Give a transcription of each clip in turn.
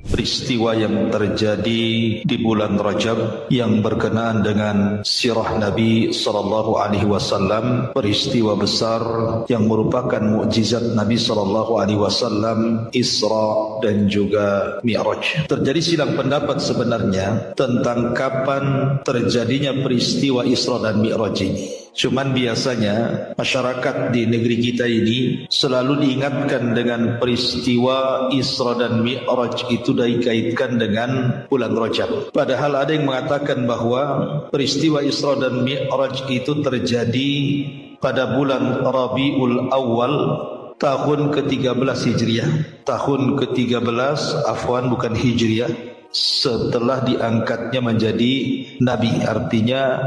Peristiwa yang terjadi di bulan Rajab yang berkenaan dengan sirah Nabi sallallahu alaihi wasallam, peristiwa besar yang merupakan mukjizat Nabi sallallahu alaihi wasallam, Isra dan juga Mi'raj. Terjadi silang pendapat sebenarnya tentang kapan terjadinya peristiwa Isra dan Mi'raj ini. Cuman biasanya masyarakat di negeri kita ini selalu diingatkan dengan peristiwa Isra dan Mi'raj itu dikaitkan dengan bulan Rajab. Padahal ada yang mengatakan bahwa peristiwa Isra dan Mi'raj itu terjadi pada bulan Rabiul Awal tahun ke-13 Hijriah. Tahun ke-13, bukan Hijriah, setelah diangkatnya menjadi Nabi, artinya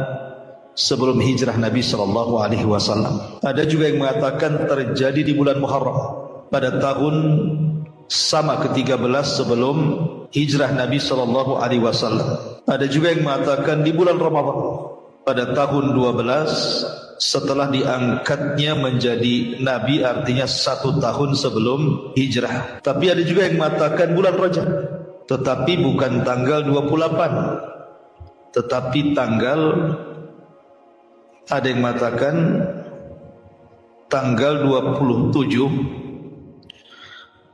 sebelum hijrah Nabi sallallahu alaihi wasallam. Ada juga yang mengatakan terjadi di bulan Muharram pada tahun sama ke-13 sebelum hijrah Nabi sallallahu alaihi wasallam. Ada juga yang mengatakan di bulan Ramadan pada tahun 12 setelah diangkatnya menjadi Nabi, artinya 1 tahun sebelum hijrah. Tapi ada juga yang mengatakan bulan Rajab, tetapi bukan tanggal 28, tetapi tanggal, ada yang mengatakan tanggal 27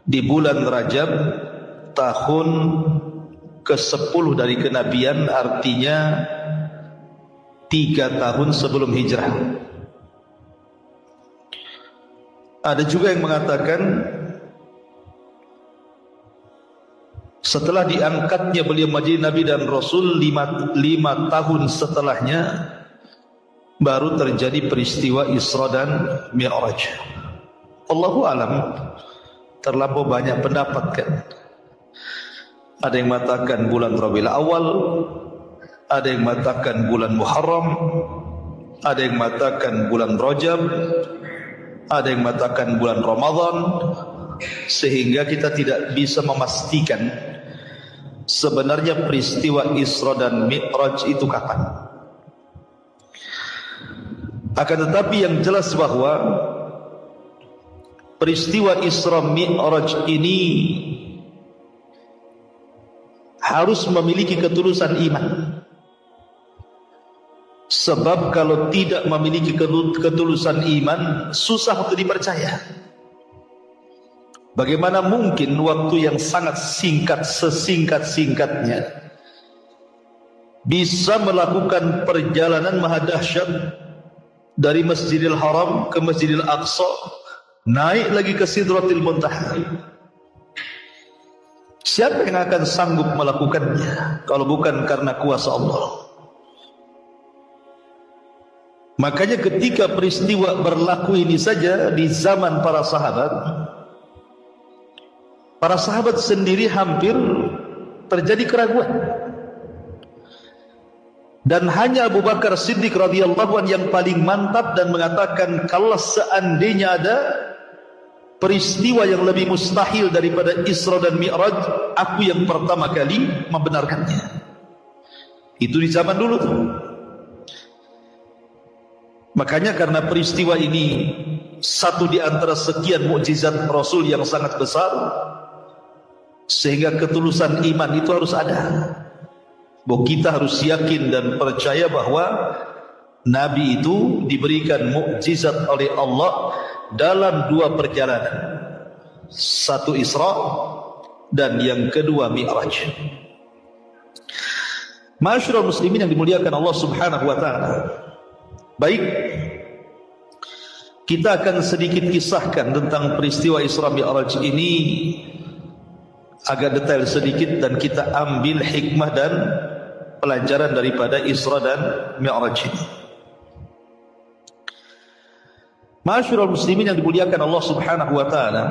di bulan Rajab tahun ke-10 dari kenabian, artinya 3 tahun sebelum hijrah. Ada juga yang mengatakan setelah diangkatnya beliau menjadi Nabi dan Rasul 5 tahun setelahnya baru terjadi peristiwa Isra dan Mi'raj. Allahu alam, terlampau banyak pendapat kan. Ada yang mengatakan bulan Rabiul Awal, ada yang mengatakan bulan Muharram, ada yang mengatakan bulan Rajab, ada yang mengatakan bulan Ramadan, sehingga kita tidak bisa memastikan sebenarnya peristiwa Isra dan Mi'raj itu kapan. Akan tetapi yang jelas bahwa peristiwa Isra Mi'raj ini harus memiliki ketulusan iman. Sebab kalau tidak memiliki ketulusan iman, susah untuk dipercaya. Bagaimana mungkin waktu yang sangat singkat, sesingkat-singkatnya, bisa melakukan perjalanan maha dahsyat dari Masjidil Haram ke Masjidil Aqsa, naik lagi ke Sidratil Muntaha. Siapa yang akan sanggup melakukannya kalau bukan karena kuasa Allah? Makanya ketika peristiwa berlaku ini saja di zaman para sahabat sendiri hampir terjadi keraguan. Dan hanya Abu Bakar Siddiq radhiyallahu anhu yang paling mantap dan mengatakan, kalau seandainya ada peristiwa yang lebih mustahil daripada Isra dan Mi'raj, aku yang pertama kali membenarkannya. Itu di zaman dulu tuh. Makanya karena peristiwa ini satu di antara sekian mukjizat Rasul yang sangat besar, sehingga ketulusan iman itu harus ada. Bahwa kita harus yakin dan percaya bahwa Nabi itu diberikan mukjizat oleh Allah dalam 2 perjalanan. 1 Isra dan yang kedua Mi'raj. Ma'asyiral muslimin yang dimuliakan Allah Subhanahu wa taala. Baik, kita akan sedikit kisahkan tentang peristiwa Isra Mi'raj ini agak detail sedikit, dan kita ambil hikmah dan pelajaran daripada Isra dan Mi'raj ini. Ma'asyiral muslimin yang dimuliakan Allah Subhanahu wa taala,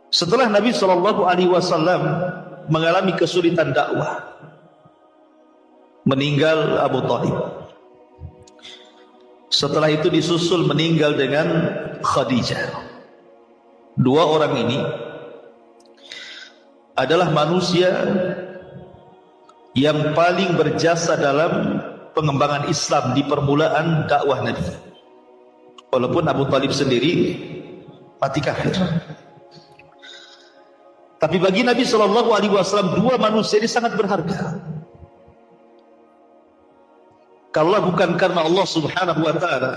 setelah Nabi sallallahu alaihi wasallam mengalami kesulitan dakwah, meninggal Abu Thalib. Setelah itu disusul meninggal dengan Khadijah. 2 orang ini adalah manusia yang paling berjasa dalam pengembangan Islam di permulaan dakwah Nabi. Walaupun Abu Talib sendiri mati kafir. Tapi bagi Nabi SAW dua manusia ini sangat berharga. Kalau bukan karena Allah Subhanahu wa Ta'ala,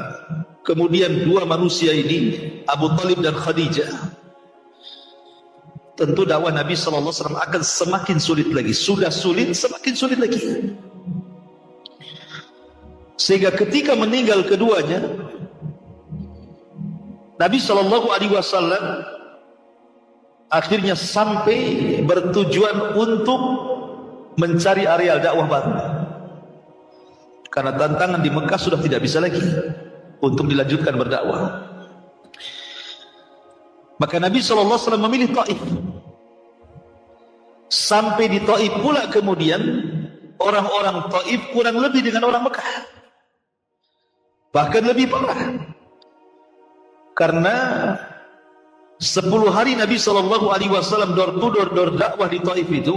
kemudian dua manusia ini, Abu Talib dan Khadijah, tentu dakwah Nabi SAW akan semakin sulit lagi. Sudah sulit, semakin sulit lagi. Sehingga ketika meninggal keduanya, Nabi SAW akhirnya sampai bertujuan untuk mencari areal dakwah baru. Karena tantangan di Mekah sudah tidak bisa lagi untuk dilanjutkan berdakwah. Maka Nabi SAW memilih Taif. Sampai di Taif pula kemudian orang-orang Taif kurang lebih dengan orang Mekah, bahkan lebih parah. Karena 10 hari Nabi SAW door to door dakwah di Taif itu,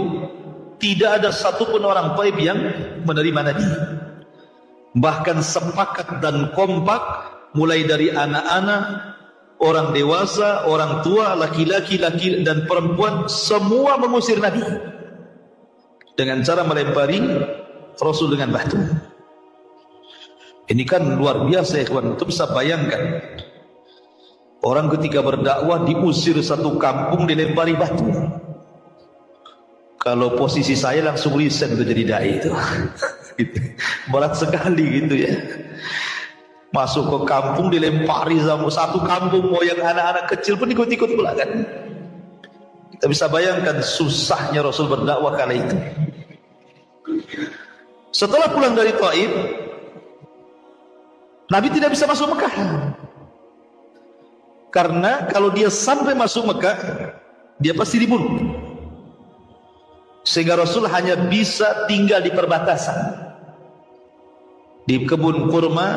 tidak ada satupun orang Taif yang menerima Nabi. Bahkan sepakat dan kompak, mulai dari anak-anak, orang dewasa, orang tua, laki-laki, laki dan perempuan, semua mengusir Nabi dengan cara melempari Rasul dengan batu. Ini kan luar biasa ya kawan. Itu bisa bayangkan, orang ketika berdakwah diusir satu kampung, dilempari batu. Kalau posisi saya langsung resign untuk jadi dai itu. Berat sekali gitu ya. Masuk ke kampung dilempari sama satu kampung, mau yang anak-anak kecil pun ikut-ikut pula kan. Kita bisa bayangkan susahnya Rasul berdakwah kala itu. Setelah pulang dari Taif, Nabi tidak bisa masuk Mekah. Karena kalau dia sampai masuk Mekah, dia pasti dibunuh. Sehingga Rasul hanya bisa tinggal di perbatasan, di kebun kurma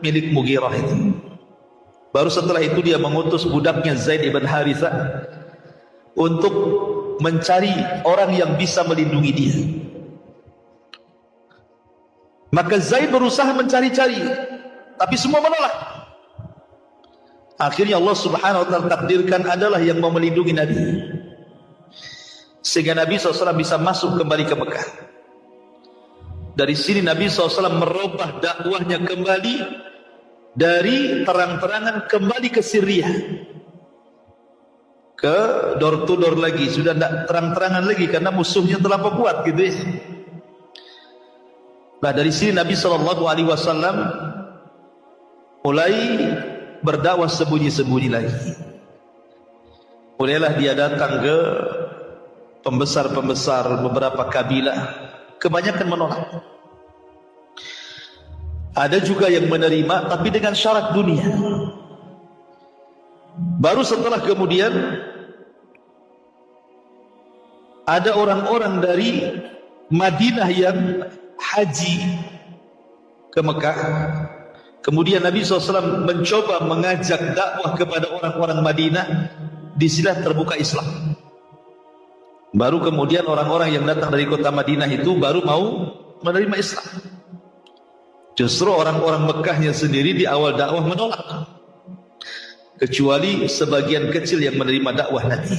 milik Mughirah itu. Baru setelah itu dia mengutus budaknya Zaid ibn Harithah untuk mencari orang yang bisa melindungi dia. Maka Zaid berusaha mencari-cari, tapi semua menolak. Akhirnya Allah Subhanahu wa Ta'ala takdirkan adalah yang mau melindungi Nabi, sehingga Nabi SAW bisa masuk kembali ke Mekah. Dari sini Nabi SAW merubah dakwahnya kembali dari terang-terangan kembali ke Syria, ke door to door lagi. Sudah tidak terang-terangan lagi karena musuhnya terlampau kuat gitu ya. Nah dari sini Nabi SAW mulai berdakwah sembunyi-sembunyi lagi. Mulailah dia datang ke pembesar-pembesar beberapa kabilah, kebanyakan menolak. Ada juga yang menerima tapi dengan syarat dunia. Baru setelah kemudian ada orang-orang dari Madinah yang haji ke Mekah. Kemudian Nabi SAW mencoba mengajak dakwah kepada orang-orang Madinah. Disinilah terbuka Islam. Baru kemudian orang-orang yang datang dari kota Madinah itu baru mau menerima Islam. Justru orang-orang Mekahnya sendiri di awal dakwah menolak, kecuali sebagian kecil yang menerima dakwah Nabi.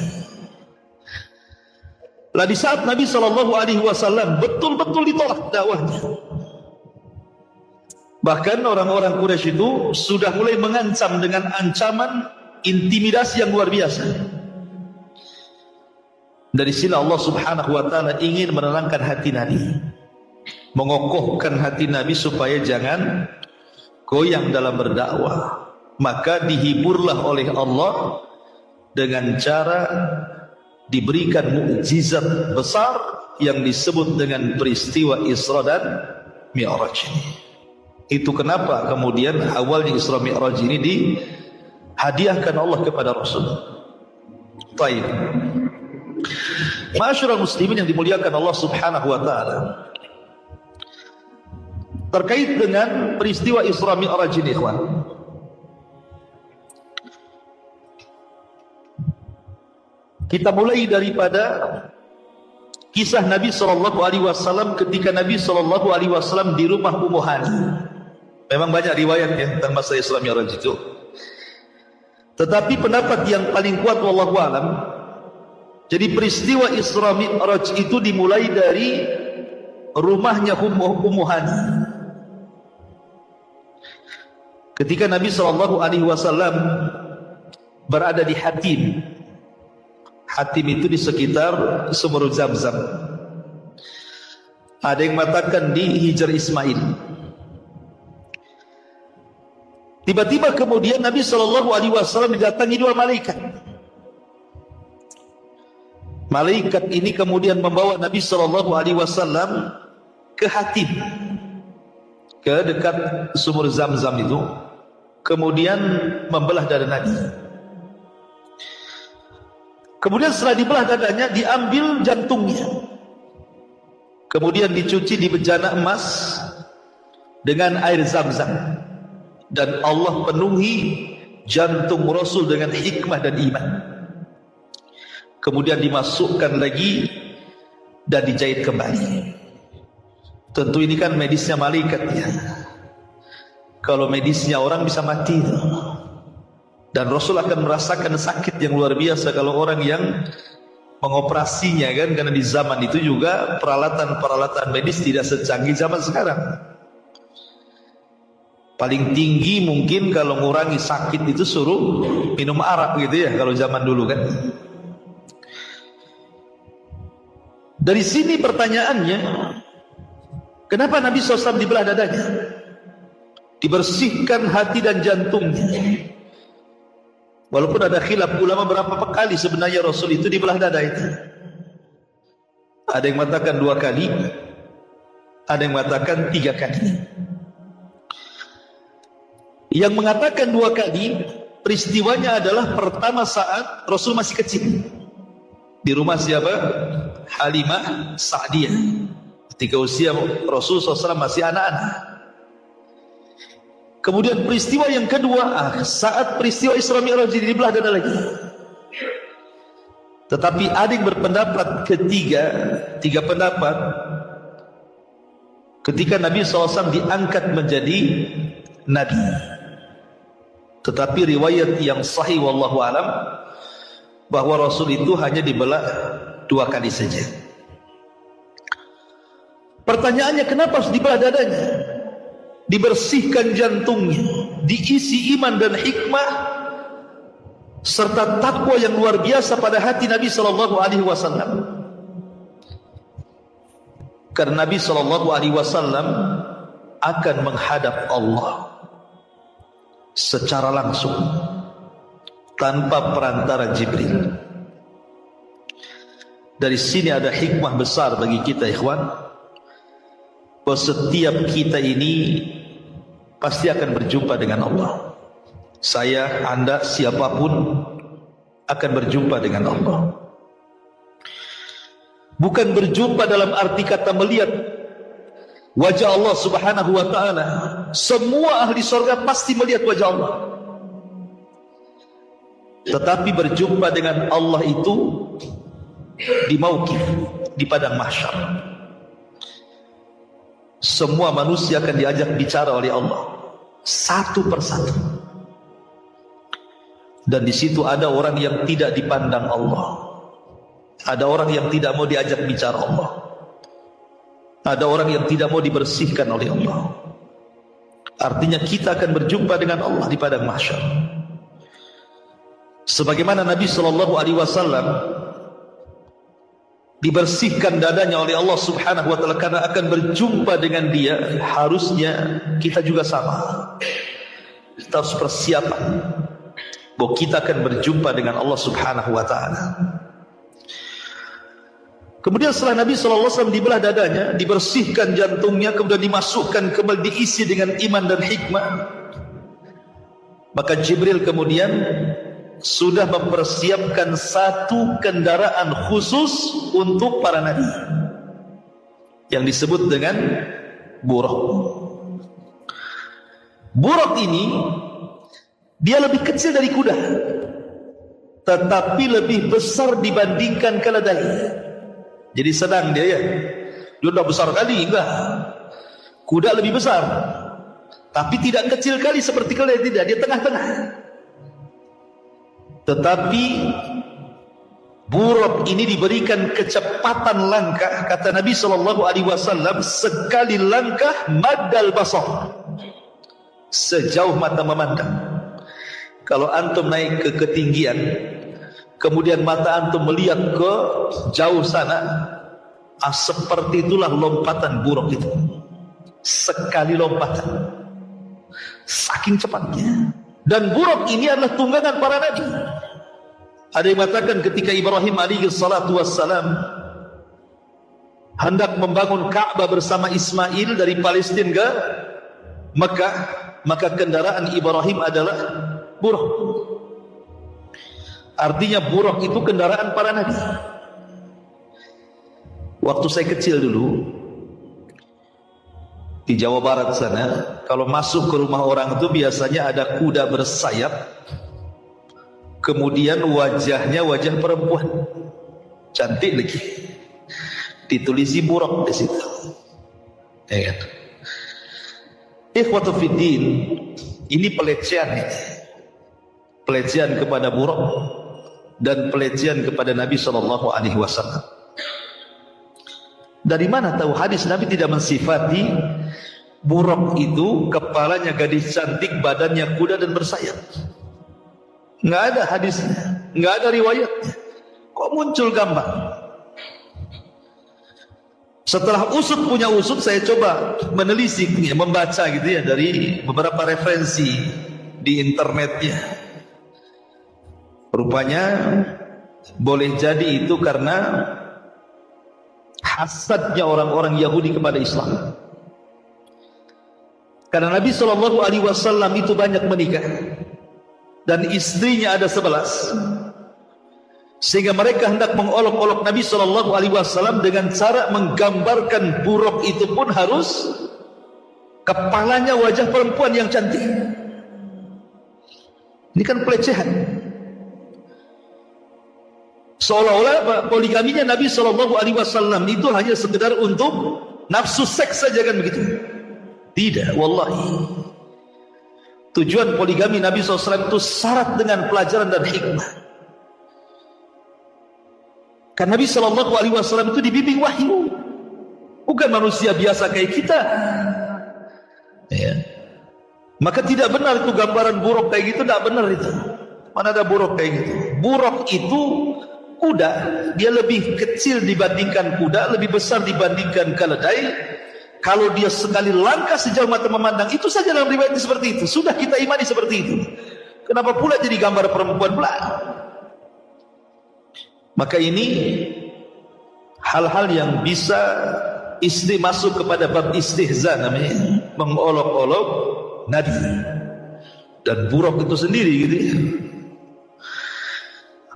Lah di saat Nabi SAW betul-betul ditolak dakwahnya, bahkan orang-orang Quraisy itu sudah mulai mengancam dengan ancaman intimidasi yang luar biasa. Dari sini Allah Subhanahu wa Ta'ala ingin menenangkan hati Nabi, mengokohkan hati Nabi supaya jangan goyang dalam berdakwah. Maka dihiburlah oleh Allah dengan cara diberikan mukjizat besar yang disebut dengan peristiwa Isra dan Mi'raj ini. Itu kenapa kemudian awalnya Isra Mi'raj ini dihadiahkan Allah kepada Rasul. Baik. Ma'asyiral muslimin yang dimuliakan Allah Subhanahu wa Ta'ala, terkait dengan peristiwa Isra Mi'raj ini, ikhwan, kita mulai daripada kisah Nabi SAW ketika Nabi SAW di rumah Ummu Hani. Memang banyak riwayat ya tentang masa Isra Mi'raj itu. Tetapi pendapat yang paling kuat wallahu alam, jadi peristiwa Isra Mi'raj itu dimulai dari rumahnya Ummu Hani. Ketika Nabi SAW berada di Hatim. Hatim itu di sekitar sumur Zamzam. Ada yang mengatakan di Hijr Ismail. Tiba-tiba kemudian Nabi SAW didatangi dua malaikat. Malaikat ini kemudian membawa Nabi SAW ke Hatim, ke dekat sumur Zamzam itu, kemudian membelah dada Nabi. Kemudian setelah dibelah dadanya, diambil jantungnya, kemudian dicuci di bejana emas dengan air Zamzam, dan Allah penuhi jantung Rasul dengan hikmah dan iman. Kemudian dimasukkan lagi dan dijahit kembali. Tentu ini kan medisnya malaikat ya. Kalau medisnya orang bisa mati. Dan Rasul akan merasakan sakit yang luar biasa kalau orang yang mengoperasinya kan, karena di zaman itu juga peralatan-peralatan medis tidak secanggih zaman sekarang. Paling tinggi mungkin kalau ngurangi sakit itu suruh minum arak gitu ya, kalau zaman dulu kan. Dari sini pertanyaannya, kenapa Nabi SAW dibelah dadanya? Dibersihkan hati dan jantungnya. Walaupun ada khilaf ulama berapa kali sebenarnya Rasul itu dibelah dada itu. Ada yang mengatakan 2 kali, ada yang mengatakan 3 kali. Yang mengatakan 2 kali, peristiwanya adalah pertama saat Rasul masih kecil. Di rumah siapa? Halimah Sa'diyah. Ketika usia Rasul SAW masih anak-anak. Kemudian peristiwa yang kedua, saat peristiwa Isra Mi'raj dibelah dada lagi. Tetapi ada yang berpendapat ketiga, 3 pendapat, ketika Nabi SAW diangkat menjadi Nabi. Tetapi riwayat yang sahih wallahu alam, bahwa Rasul itu hanya dibelah 2 kali saja. Pertanyaannya, kenapa harus dibelah dadanya? Dibersihkan jantungnya, diisi iman dan hikmah serta takwa yang luar biasa pada hati Nabi SAW. Karena Nabi SAW akan menghadap Allah secara langsung tanpa perantara Jibril. Dari sini ada hikmah besar bagi kita ikhwan, bahwa setiap kita ini pasti akan berjumpa dengan Allah. Saya, Anda, siapapun akan berjumpa dengan Allah. Bukan berjumpa dalam arti kata melihat wajah Allah Subhanahu wa ta'ala. Semua ahli surga pasti melihat wajah Allah. Tetapi berjumpa dengan Allah itu di mauqif, di padang mahsyar. Semua manusia akan diajak bicara oleh Allah satu persatu. Dan di situ ada orang yang tidak dipandang Allah. Ada orang yang tidak mau diajak bicara Allah. Ada orang yang tidak mau dibersihkan oleh Allah. Artinya kita akan berjumpa dengan Allah di padang mahsyar. Sebagaimana Nabi SAW dibersihkan dadanya oleh Allah Subhanahu wa ta'ala karena akan berjumpa dengan dia, harusnya kita juga sama. Kita harus persiapan bahwa kita akan berjumpa dengan Allah Subhanahu wa ta'ala. Kemudian setelah Nabi SAW dibelah dadanya, dibersihkan jantungnya, kemudian dimasukkan kembali, diisi dengan iman dan hikmah, maka Jibril kemudian sudah mempersiapkan satu kendaraan khusus untuk para nabi yang disebut dengan Buraq. Buraq ini dia lebih kecil dari kuda, tetapi lebih besar dibandingkan keledai. Jadi sedang dia ya. Dia tidak besar kali, enggak. Kuda lebih besar, tapi tidak kecil kali seperti keledai, tidak, dia tengah-tengah. Tetapi buruk ini diberikan kecepatan langkah, kata Nabi SAW, sekali langkah maddal basar, sejauh mata memandang. Kalau antum naik ke ketinggian, kemudian mata antum melihat ke jauh sana, seperti itulah lompatan buruk itu. Sekali lompatan, saking cepatnya. Dan buruk ini adalah tunggangan para nabi. Ada yang mengatakan ketika Ibrahim alaihi salatu wassalam hendak membangun Ka'bah bersama Ismail dari Palestina ke Mekah, maka kendaraan Ibrahim adalah buruk. Artinya buruk itu kendaraan para nabi. Waktu saya kecil dulu di Jawa Barat sana, kalau masuk ke rumah orang itu biasanya ada kuda bersayap, kemudian wajahnya wajah perempuan cantik lagi, ditulisi buruk di situ. Ya kan? Ikhwatu fiddin, ini pelecehan, pelecehan kepada buruk dan pelecehan kepada Nabi SAW. Dari mana tahu hadis Nabi tidak mensifati buruk itu kepalanya gadis cantik, badannya kuda dan bersayap? Nggak ada hadisnya, nggak ada riwayatnya. Kok muncul gambar? Setelah usut punya usut, saya coba menelisik, membaca gitu ya dari beberapa referensi di internetnya. Rupanya boleh jadi itu karena hasadnya orang-orang Yahudi kepada Islam. Karena Nabi SAW itu banyak menikah dan istrinya ada 11, sehingga mereka hendak mengolok-olok Nabi SAW dengan cara menggambarkan buruk itu pun harus kepalanya wajah perempuan yang cantik. Ini kan pelecehan. Seolah-olah poligaminya Nabi SAW itu hanya sekedar untuk nafsu seks saja, kan begitu? Tidak, wallahi. Tujuan poligami Nabi SAW itu syarat dengan pelajaran dan hikmah. Karena Nabi SAW itu dibimbing wahyu, bukan manusia biasa kayak kita. Ya. Maka tidak benar itu gambaran buruk kayak gitu, tidak benar itu. Mana ada buruk kayak gitu? Buruk itu kuda, dia lebih kecil dibandingkan kuda, lebih besar dibandingkan keledai. Kalau dia sekali langkah sejauh mata memandang, itu saja dalam riwayat seperti itu. Sudah kita imani seperti itu. Kenapa pula jadi gambar perempuan pula? Maka ini hal-hal yang bisa masuk kepada bab istihza, namanya mengolok-olok Nabi dan buruk itu sendiri gitu ya.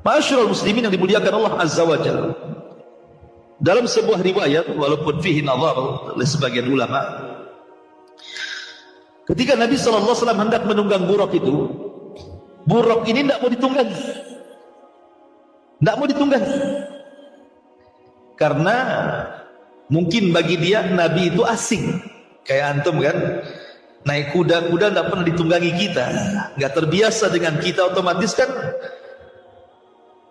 Ma'asyiral muslimin yang dimuliakan Allah Azza wa Jalla, dalam sebuah riwayat walaupun fihi nazar oleh sebagian ulama, ketika Nabi SAW hendak menunggang buruk itu, buruk ini tidak mau ditunggangi, tidak mau ditunggangi, karena mungkin bagi dia Nabi itu asing. Kayak antum kan, naik kuda tidak pernah ditunggangi kita, nggak terbiasa dengan kita, otomatis kan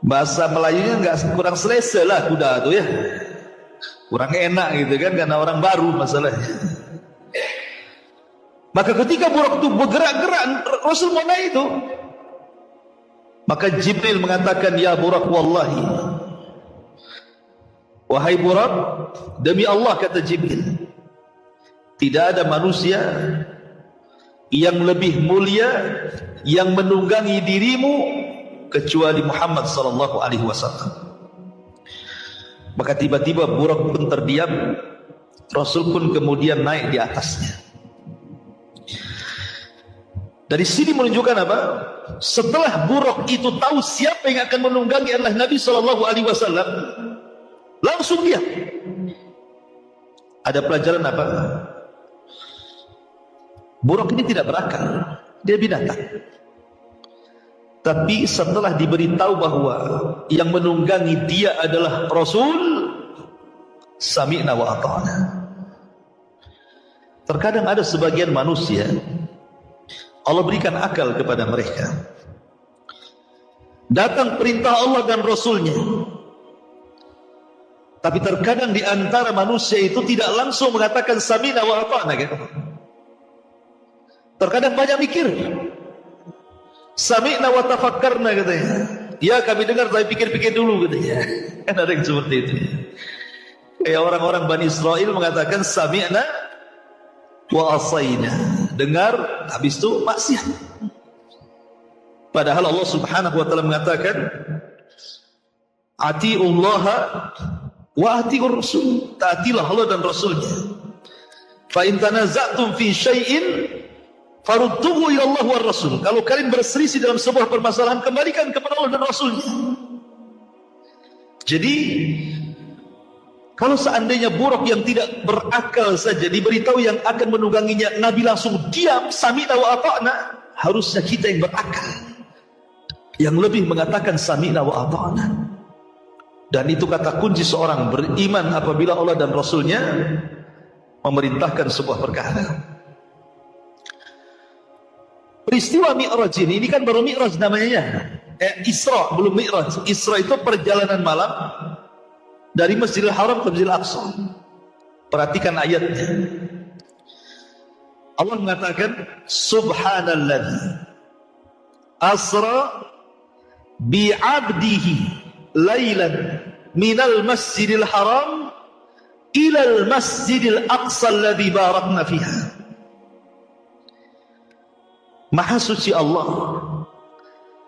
bahasa Melayunya nggak, kurang selesa lah kuda itu ya, kurang enak gitu kan, karena orang baru masalahnya. Maka ketika buruk itu bergerak-gerak, Rasul mau naik itu, maka Jibril mengatakan, ya Burak, wallahi, wahai Burak, demi Allah, kata Jibril, tidak ada manusia yang lebih mulia yang menunggangi dirimu kecuali Muhammad SAW. Maka tiba-tiba Burak pun terdiam, Rasul pun kemudian naik di atasnya. Dari sini menunjukkan apa? Setelah Burak itu tahu siapa yang akan menunggangi adalah Nabi SAW, langsung dia. Ada pelajaran apa? Burak ini tidak berakal, dia binatang. Tapi setelah diberitahu bahwa yang menunggangi dia adalah Rasul, sami'na wa ata'na. Terkadang ada sebagian manusia Allah berikan akal kepada mereka, datang perintah Allah dan Rasulnya. Tapi terkadang di antara manusia itu tidak langsung mengatakan sami'na wa ata'na kan? Terkadang banyak mikir. Sami'na wa tafakkarna katanya. Ya kami dengar tapi pikir-pikir dulu katanya. Kan ada yang seperti itu. Kayak orang-orang Bani Israel mengatakan sami'na wa asayna. Dengar habis itu maksiat. Padahal Allah Subhanahu wa taala mengatakan atiullaha wa atiur rasul, taatilah Allah dan Rasulnya. Fa in tanaza'tum fi syai'in farudduhu ila Allah war Rasul. Kalau kalian berselisih dalam sebuah permasalahan, kembalikan kepada Allah dan Rasulnya. Jadi kalau seandainya buruk yang tidak berakal saja diberitahu yang akan menungganginya, Nabi langsung diam, sami'na wa ata'na. Harusnya kita yang berakal, yang lebih mengatakan sami'na wa ata'na. Dan itu kata kunci seorang beriman apabila Allah dan Rasulnya memerintahkan sebuah perkara. Peristiwa Mi'raj ini kan baru Mi'raj namanya. Isra, belum Mi'raj. Isra itu perjalanan malam dari Masjidil Haram ke Masjidil Aqsa. Perhatikan ayatnya. Allah mengatakan subhanalladzi asra bi'abdihi lailan minal masjidil haram ilal masjidil aqsa alladhi barakna fiha. Maha suci Allah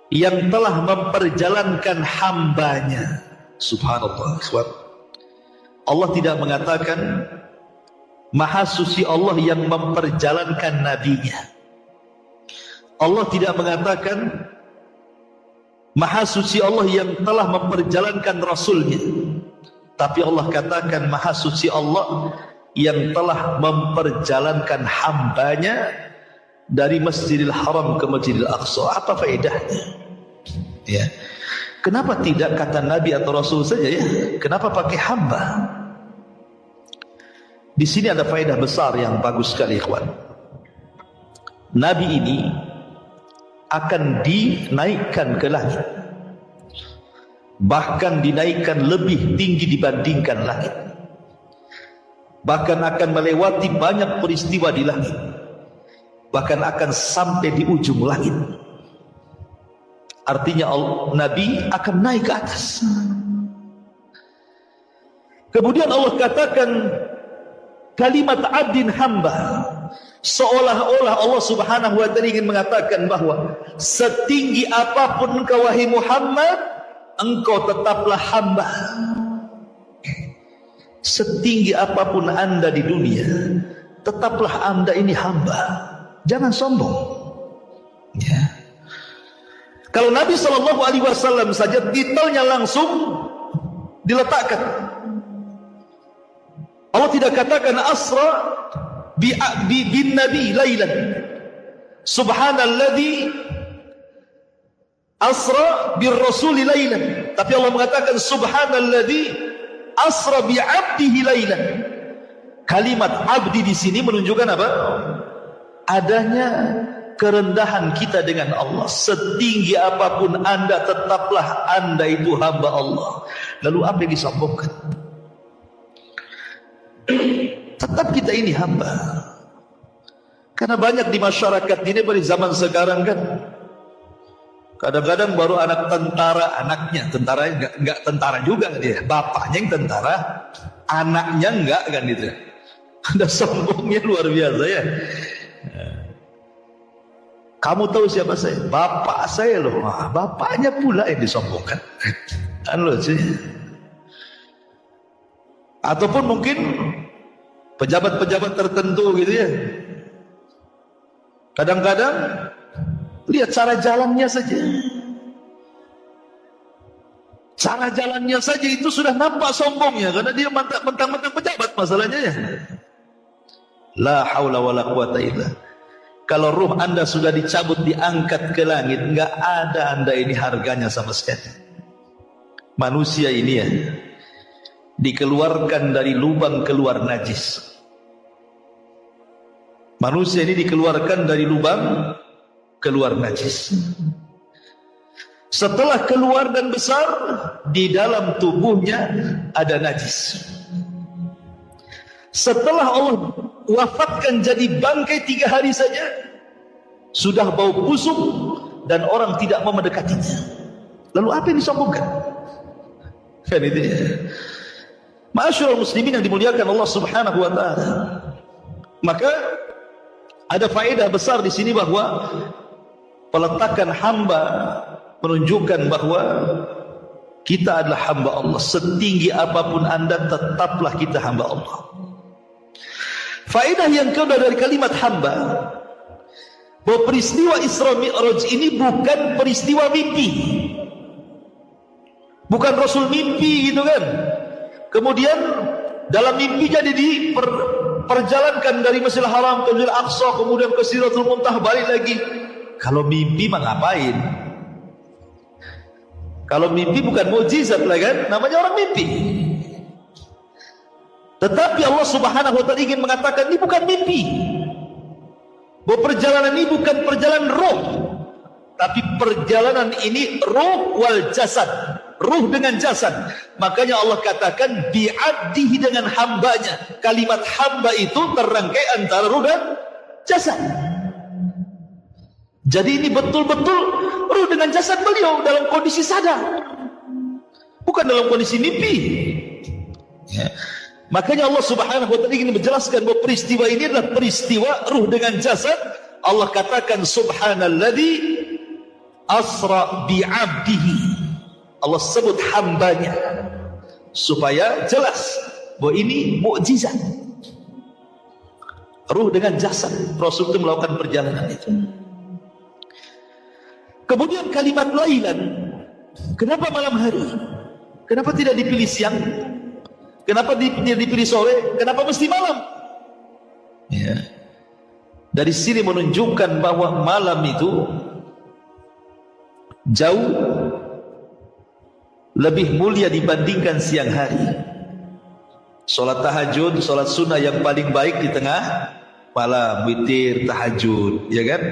yang telah memperjalankan hambanya. Subhanallah. Allah tidak mengatakan maha suci Allah yang memperjalankan nabinya. Allah tidak mengatakan maha suci Allah yang telah memperjalankan Rasulnya. Tapi Allah katakan maha suci Allah yang telah memperjalankan hambanya dari Masjidil Haram ke Masjidil Aqsa. Apa faedahnya? Ya. Kenapa tidak kata Nabi atau Rasul saja ya? Kenapa pakai hamba? Di sini ada faedah besar yang bagus sekali ikhwan. Nabi ini akan dinaikkan ke langit, bahkan dinaikkan lebih tinggi dibandingkan langit, bahkan akan melewati banyak peristiwa di langit, bahkan akan sampai di ujung langit. Artinya Nabi akan naik ke atas. Kemudian Allah katakan kalimat abdin hamba, seolah-olah Allah Subhanahu wa ta'ala ingin mengatakan bahwa setinggi apapun engkau wahai Muhammad, engkau tetaplah hamba. Setinggi apapun anda di dunia, tetaplah anda ini hamba. Jangan sombong ya. Kalau Nabi SAW saja titelnya langsung diletakkan. Allah tidak katakan asra bin nabi lailan, subhanalladzi asra bir rasuli lailan. Tapi Allah mengatakan subhanalladzi asra bi 'abdihi lailan. Kalimat abdi di sini menunjukkan apa? Adanya kerendahan kita dengan Allah. Setinggi apapun anda, tetaplah anda itu hamba Allah. Lalu apa yang disombongkan? Tetap kita ini hamba. Karena banyak di masyarakat ini pada zaman sekarang kan, kadang-kadang baru anak tentara, anaknya tentara, enggak tentara juga dia, bapaknya yang tentara, anaknya enggak kan itu. Ada sombongnya luar biasa ya. Kamu tahu siapa saya? Bapak saya loh. Wah, bapaknya pula yang disombongkan. Kan loh sih. Ataupun mungkin pejabat-pejabat tertentu gitu ya. Kadang-kadang lihat cara jalannya saja. Cara jalannya saja itu sudah nampak sombongnya, karena dia mentang-mentang pejabat masalahnya ya. La haula wala quwata illa. Kalau ruh anda sudah dicabut, diangkat ke langit, enggak ada anda ini harganya sama sekali. Manusia ini ya, dikeluarkan dari lubang keluar najis. Manusia ini dikeluarkan dari lubang keluar najis. Setelah keluar dan besar, di dalam tubuhnya ada najis. Setelah Allah wafatkan jadi bangkai 3 hari saja, sudah bau busuk dan orang tidak mau mendekatinya. Lalu apa yang disombongkan? Kan itu ya. Ma'asyiral muslimin yang dimuliakan Allah Subhanahu wa taala. Maka ada faedah besar di sini bahwa peletakan hamba menunjukkan bahwa kita adalah hamba Allah. Setinggi apapun Anda, tetaplah kita hamba Allah. Faedah yang kedua dari kalimat hamba, bahwa peristiwa Isra Mi'raj ini bukan peristiwa mimpi. Bukan Rasul mimpi gitu kan. Kemudian dalam mimpi jadi diperjalankan dari Masjidil Haram ke Masjidil Aqsa, kemudian ke Sidratul Muntaha, balik lagi. Kalau mimpi mah ngapain? Kalau mimpi bukan mukjizat lah kan, namanya orang mimpi. Tetapi Allah Subhanahu wa taala ingin mengatakan ini bukan mimpi. Bahwa perjalanan ini bukan perjalanan roh, tapi perjalanan ini roh wal jasad, ruh dengan jasad. Makanya Allah katakan bi'abdihi, dengan hambanya. Kalimat hamba itu terrangkai antara ruh dan jasad. Jadi ini betul-betul ruh dengan jasad beliau dalam kondisi sadar, bukan dalam kondisi mimpi ya. Makanya Allah Subhanahu wa taala ingin menjelaskan bahwa peristiwa ini adalah peristiwa ruh dengan jasad. Allah katakan subhanalladzi asra bi'abdihi. Allah sebut hambanya supaya jelas bahwa ini mukjizat. Ruh dengan jasad, Rasul itu melakukan perjalanan itu. Kemudian kalimat lailan, kenapa malam hari? Kenapa tidak dipilih siang? Kenapa tidak dipilih sore? Kenapa mesti malam? Ya. Dari sini menunjukkan bahwa malam itu jauh lebih mulia dibandingkan siang hari. Salat tahajud, salat sunnah yang paling baik di tengah malam, witir, tahajud, ya kan?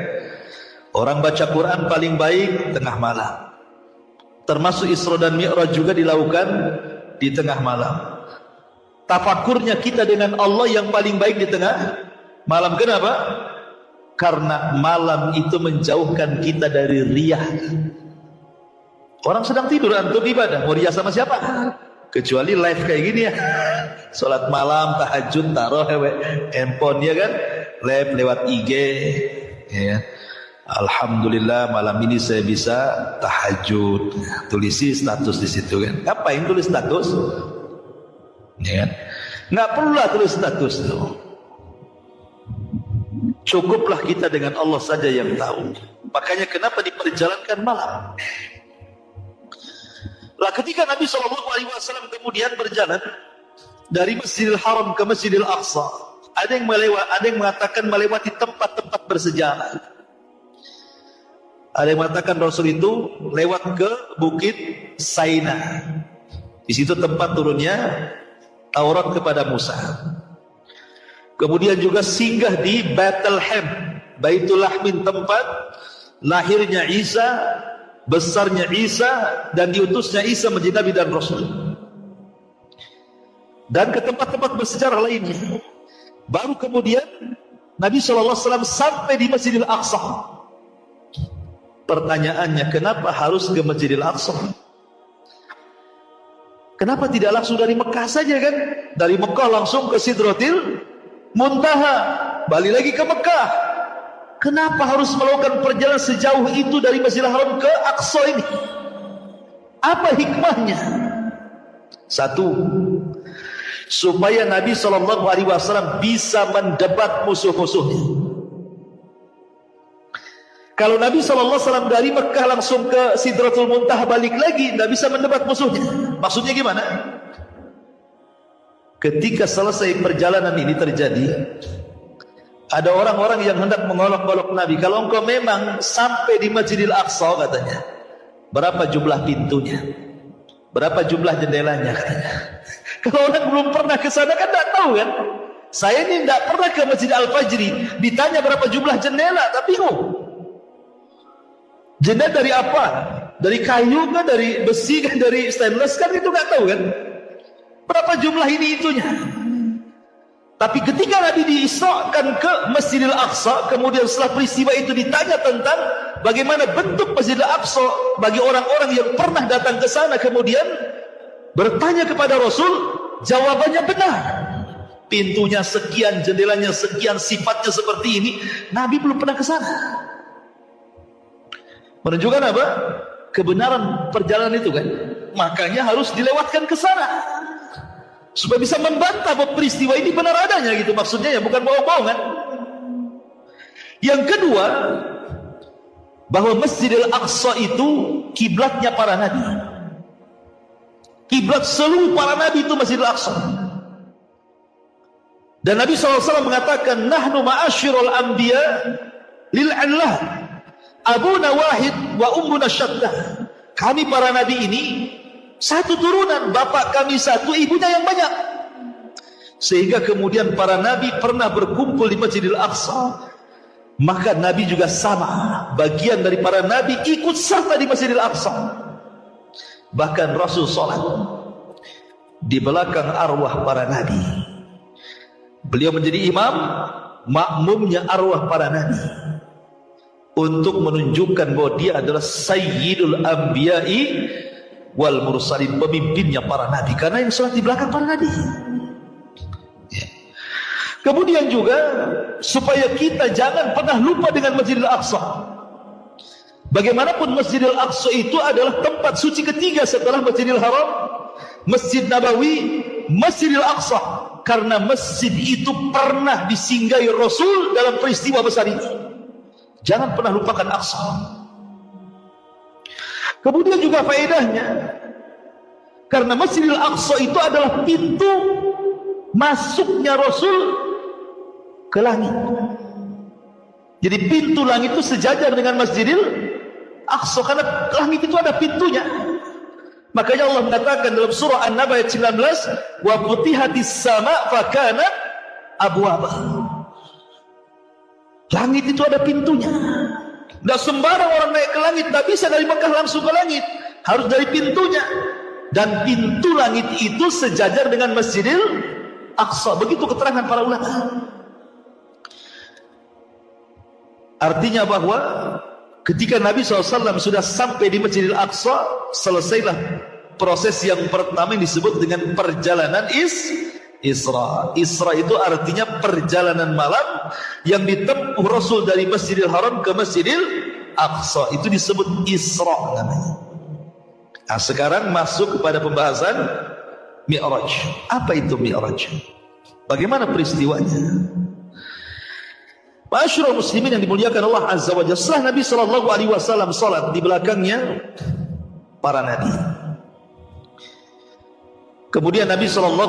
Orang baca Quran paling baik tengah malam. Termasuk Isra dan Mi'raj juga dilakukan di tengah malam. Tafakurnya kita dengan Allah yang paling baik di tengah malam. Kenapa? Karena malam itu menjauhkan kita dari riyah. Orang sedang tidur, antum ibadah, mau riyah sama siapa? Kecuali live kayak gini ya. Salat malam, tahajud, tarawih, handphone ya kan? Live lewat IG ya. Alhamdulillah malam ini saya bisa tahajud. Tulisi status di situ kan. Ngapain tulis status? Ya kan? Nggak perlulah tulis status tuh. Cukuplah kita dengan Allah saja yang tahu. Makanya kenapa diperjalankan malam? Lah ketika Nabi SAW kemudian berjalan dari Masjidil Haram ke Masjidil Aqsa, ada yang mengatakan melewati tempat-tempat bersejarah. Ada yang mengatakan Rasul itu lewat ke Bukit Saina. Di situ tempat turunnya Taurat kepada Musa. Kemudian juga singgah di Bethlehem, Baitul Lahmin, tempat lahirnya Isa, besarnya Isa, dan diutusnya Isa menjadi Nabi dan Rasul. Dan ke tempat-tempat bersejarah lainnya. Baru kemudian Nabi SAW sampai di Masjidil Aqsa. Pertanyaannya, kenapa harus ke Masjidil Aqsa? Kenapa tidak langsung dari Mekah saja kan? Dari Mekah langsung ke Sidratil Muntaha, balik lagi ke Mekah. Kenapa harus melakukan perjalanan sejauh itu dari Masjidil Haram ke Aqsa ini? Apa hikmahnya? Satu, supaya Nabi SAW bisa mendebat musuh-musuhnya. Kalau Nabi SAW dari Mekah langsung ke Sidratul Muntaha balik lagi, tidak bisa mendebat musuhnya. Maksudnya gimana? Ketika selesai perjalanan ini terjadi, ada orang-orang yang hendak mengolok-olok Nabi. Kalau engkau memang sampai di Masjidil Aqsa, katanya, berapa jumlah pintunya? Berapa jumlah jendelanya, katanya. Kalau orang belum pernah ke sana kan tidak tahu kan? Saya ini tidak pernah ke Masjid Al-Fajri, ditanya berapa jumlah jendela, tapi bingung. Jendela dari apa? dari kayu kan, dari besi kan, dari stainless kan, itu nggak tahu kan berapa jumlah ini itunya. Tapi ketika Nabi diisrakan ke Masjidil Aqsa, kemudian setelah peristiwa itu ditanya tentang bagaimana bentuk Masjidil Aqsa bagi orang-orang yang pernah datang ke sana, kemudian bertanya kepada Rasul, jawabannya benar. Pintunya sekian, jendelanya sekian, sifatnya seperti ini. Nabi belum pernah ke sana. Menunjukkan apa? Kebenaran perjalanan itu kan. Makanya harus dilewatkan ke sana, supaya bisa membantah bahwa peristiwa ini benar adanya gitu, maksudnya ya, bukan bohong-bohongan. Yang kedua, bahwa Masjidil Aqsa itu kiblatnya para nabi. Kiblat seluruh para nabi itu Masjidil Aqsa. Dan Nabi SAW mengatakan, nahnu ma'asyirul anbiya lil'allah, abuna wahid wa ummuna syaddah. Kami para nabi ini satu turunan, bapak kami satu, ibunya yang banyak. Sehingga kemudian para nabi pernah berkumpul di Masjidil Aqsa. Maka nabi juga sama, bagian dari para nabi ikut serta di Masjidil Aqsa. Bahkan Rasul sholat di belakang arwah para nabi. Beliau menjadi imam, makmumnya arwah para nabi, untuk menunjukkan bahwa dia adalah Sayyidul Anbiya'i wal Mursalin, pemimpinnya para nabi, karena yang sholat di belakang para nabi. Kemudian juga supaya kita jangan pernah lupa dengan Masjidil Aqsa. Bagaimanapun Masjidil Aqsa itu adalah tempat suci ketiga setelah Masjidil Haram, Masjid Nabawi, Masjidil Aqsa. Karena masjid itu pernah disinggahi Rasul dalam peristiwa besar ini. Jangan pernah lupakan Aqsa. Kemudian juga faedahnya, karena Masjidil Aqsa itu adalah pintu masuknya Rasul ke langit. Jadi pintu langit itu sejajar dengan Masjidil Aqsa, karena langit itu ada pintunya. Makanya Allah mengatakan dalam surah An-Naba ayat 19, wa futihatis sama fakanat abwaba. Langit itu ada pintunya. Tidak sembarang orang naik ke langit, tidak bisa dari Mekah langsung ke langit, harus dari pintunya. Dan pintu langit itu sejajar dengan Masjidil Aqsa. Begitu keterangan para ulama. Artinya bahwa ketika Nabi SAW sudah sampai di Masjidil Aqsa, selesailah proses yang pertama yang disebut dengan perjalanan Isra. Isra itu artinya perjalanan malam yang ditempuh Rasul dari Masjidil Haram ke Masjidil Aqsa. Itu disebut Isra namanya. Nah, sekarang masuk kepada pembahasan Mi'raj. Apa itu Mi'raj? Bagaimana peristiwanya? Ma'asyiral muslimin yang dimuliakan Allah Azza wa Jalla, setelah Nabi SAW salat, di belakangnya para nabi. Kemudian Nabi SAW